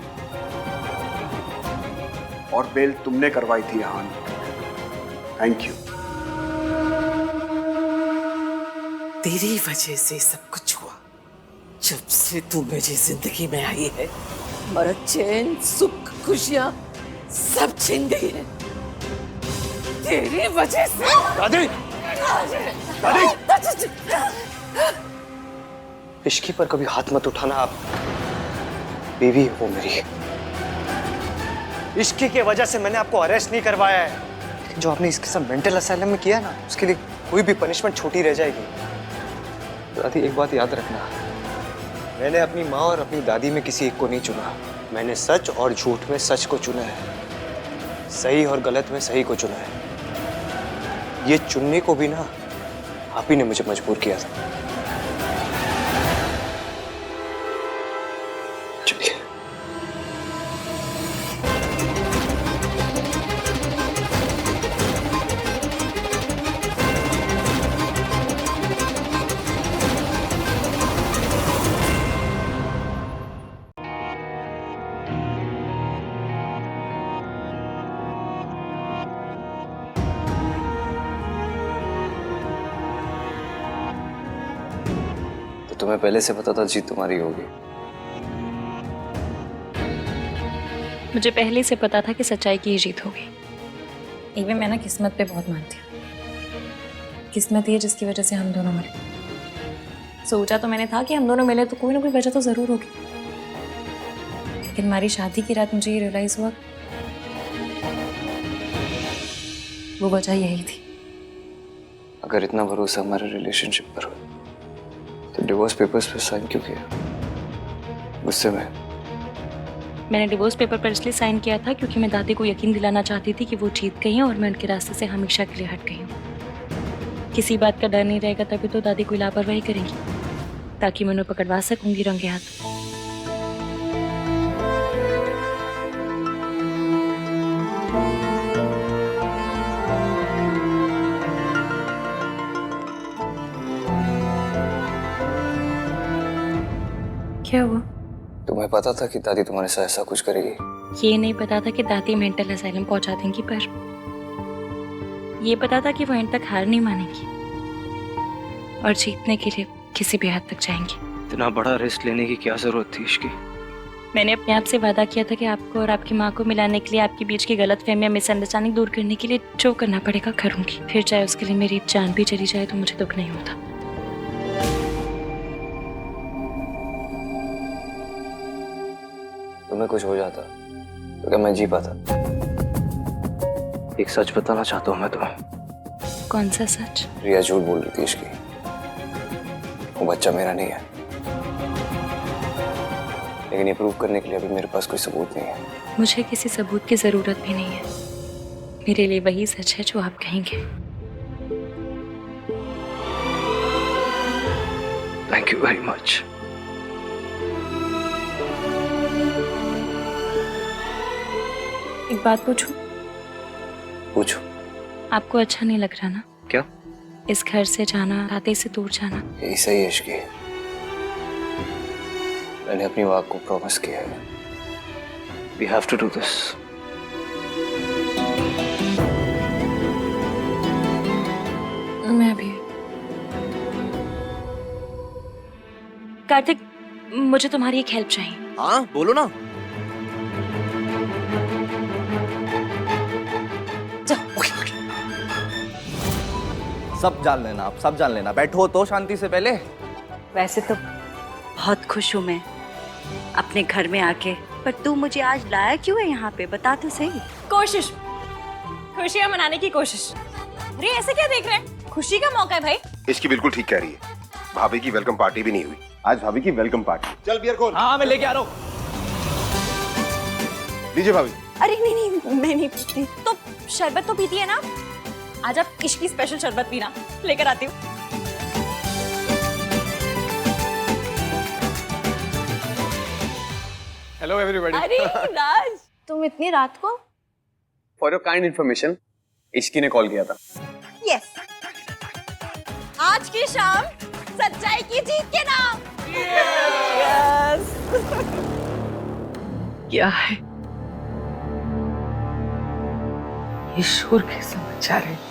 और बेल तुमने करवाई थी यहाँ। Thank you. तेरी वजह से सब कुछ हुआ। जब से तू मेरी जिंदगी में आई है, हमारा चैन, सुख, खुशियां सब छिन गई है तेरी वजह से। दादी, इश्की पर कभी हाथ मत उठाना। आप बीवी है वो मेरी। इश्की की वजह से मैंने आपको अरेस्ट नहीं करवाया है, लेकिन जो आपने इसके साथ मेंटल असाइलम में किया ना, उसके लिए कोई भी पनिशमेंट छोटी रह जाएगी। दादी, एक बात याद रखना, मैंने अपनी माँ और अपनी दादी में किसी एक को नहीं चुना। मैंने सच और झूठ में सच को चुना है, सही और गलत में सही को चुना है। ये चुनने को भी ना आप ही ने मुझे मजबूर किया था। चलिए। तुम्हें पहले से पता था जीत तुम्हारी होगी? मुझे पहले से पता था कि सच्चाई की ही जीत होगी। एक मैं ना किस्मत पे बहुत मानती हूँ। किस्मत ये जिसकी वजह से हम दोनों मिले। सोचा तो मैंने था कि हम दोनों मिले तो कोई ना कोई वजह तो जरूर होगी, लेकिन हमारी शादी की रात मुझे ये रियलाइज हुआ वो वजह यही थी। अगर इतना भरोसा हमारे रिलेशनशिप पर हो तो डिवोर्स पेपर्स पे साइन क्यों किया? गुस्से में? मैंने डिवोर्स पेपर पर इसलिए साइन किया था क्योंकि मैं दादी को यकीन दिलाना चाहती थी कि वो जीत गई हैं और मैं उनके रास्ते से हमेशा के लिए हट गई हूँ। किसी बात का डर नहीं रहेगा तभी तो दादी कोई लापरवाही करेंगी, ताकि मैं उन्हें पकड़वा सकूंगी रंगे हाथ। क्या हुआ? तुम्हें पता था कि दादी तुम्हारे साथ ऐसा कुछ करेगी? ये नहीं पता था कि दादी मेंटल असाइलम पहुंचा देंगी, पर ये पता था कि वो एंड तक हार नहीं मानेंगी और जीतने के लिए किसी भी हद तक जाएंगी। इतना बड़ा रिस्क लेने की क्या जरूरत थी इश्की? मैंने अपने आप से वादा किया था कि आपको और आपकी माँ को मिलाने के लिए, आपके बीच की गलतफहमियां, मिसअंडरस्टैंडिंग दूर करने के लिए जो करना पड़ेगा करूंगी। फिर चाहे उसके लिए मेरी जान भी चली जाए तो मुझे दुख नहीं होता। तुम्हें कुछ हो जाता तो क्या मैं जी पाता? एक सच बताना चाहता हूँ मैं तुम्हें। कौन सा सच? रिया झूठ बोल रही थी इसकी। वो बच्चा मेरा नहीं है, लेकिन ये प्रूव करने के लिए अभी मेरे पास कोई सबूत नहीं है। मुझे किसी सबूत की जरूरत भी नहीं है। मेरे लिए वही सच है जो आप कहेंगे। Thank you very much. एक बात पूछूं? पूछो। आपको अच्छा नहीं लग रहा ना? क्या? इस घर से जाना, राधे से दूर जाना। यही सही है इश्की। मैंने अपनी वाक को प्रॉमिस किया है। We have to do this. मैं भी। कार्तिक, मुझे तुम्हारी एक हेल्प चाहिए। हाँ बोलो ना। सब जान लेना, आप सब जान लेना। बैठो तो शांति से पहले। वैसे तो बहुत खुश हूँ मैं अपने घर में आके, पर तू मुझे आज लाया क्यों है यहाँ पे, बता तो सही। कोशिश, खुशियाँ मनाने की कोशिश। अरे ऐसे क्या देख रहे हैं? खुशी का मौका है भाई। इसकी बिल्कुल ठीक कह रही है। भाभी की वेलकम पार्टी भी नहीं हुई, आज भाभी की वेलकम पार्टी। चल बियर खोल। हाँ मैं लेके आ रहा हूँ। लीजिए भाभी। अरे नहीं, मैं नहीं पीती। तो शरबत तो पीती है ना? आज आप इश्की स्पेशल शरबत पीना, लेकर आती हूँ। Hello everybody. अरे राज, तुम इतनी रात को? For your kind information, Ishki ने कॉल किया था। यस, आज की शाम सच्चाई की जीत के नाम। यस। क्या है ये शोर के समाचार है?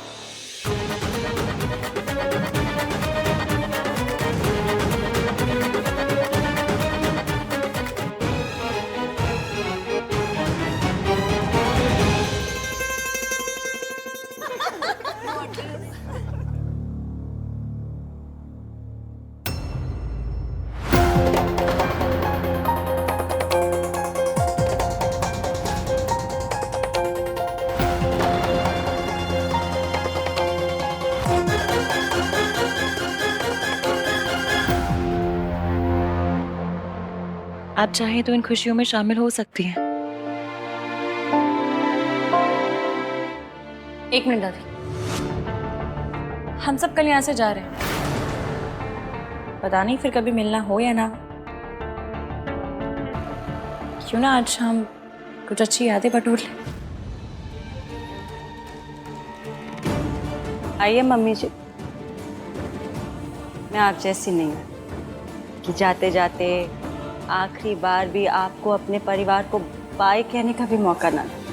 आप चाहें तो इन खुशियों में शामिल हो सकती हैं। एक मिनट दादी, हम सब कल यहाँ से जा रहे हैं। पता नहीं फिर कभी मिलना हो या ना। क्यों ना आज हम कुछ अच्छी यादें बटोर लें। आइए मम्मी जी, मैं आप जैसी नहीं हूँ कि जाते जाते आखिरी बार भी आपको अपने परिवार को बाय कहने का भी मौका ना दे।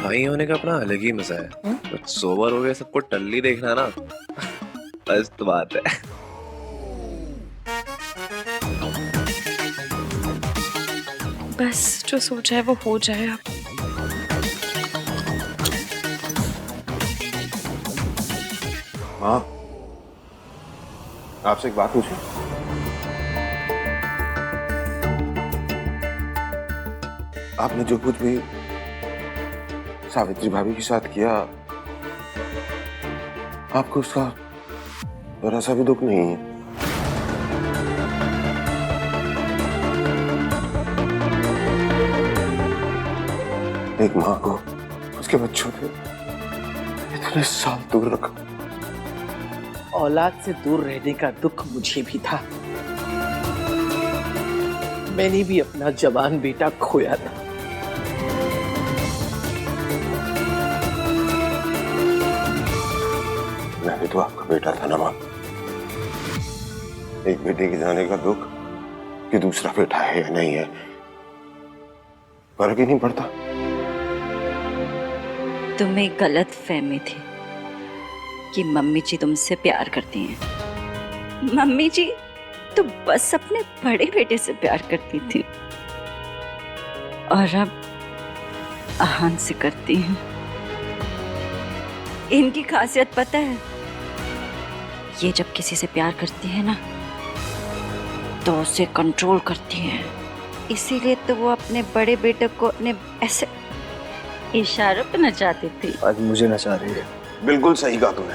भाई होने का अपना अलग ही मजा है। तो सोबर हो गए सबको टल्ली देखना ना, बस तो बात है। बस जो सोचा है वो हो जाए। आप माँ, आपसे एक बात पूछूं? आपने जो कुछ भी सावित्री भाभी के साथ किया, आपको उसका जरा सा भी दुख नहीं है? एक माँ को उसके बच्चों से इतने साल दूर रखा। औलाद से दूर रहने का दुख मुझे भी था। मैंने भी अपना जवान बेटा खोया था। मैं भी तो आपका बेटा था ना माँ। एक बेटे के जाने का दुख कि दूसरा बेटा है या नहीं है, फर्क ही नहीं पड़ता। तुम्हें गलत फहमी थी कि मम्मी जी तुमसे प्यार करती हैं। मम्मी जी तो बस अपने बड़े बेटे से प्यार करती थी और अब आहान से करती हैं। इनकी खासियत पता है, ये जब किसी से प्यार करती है ना तो उसे कंट्रोल करती हैं। इसीलिए तो वो अपने बड़े बेटे को अपने ऐसे इशारों पे नचाती थी। आज मुझे नचा रही है। बिल्कुल सही कहा तुमने।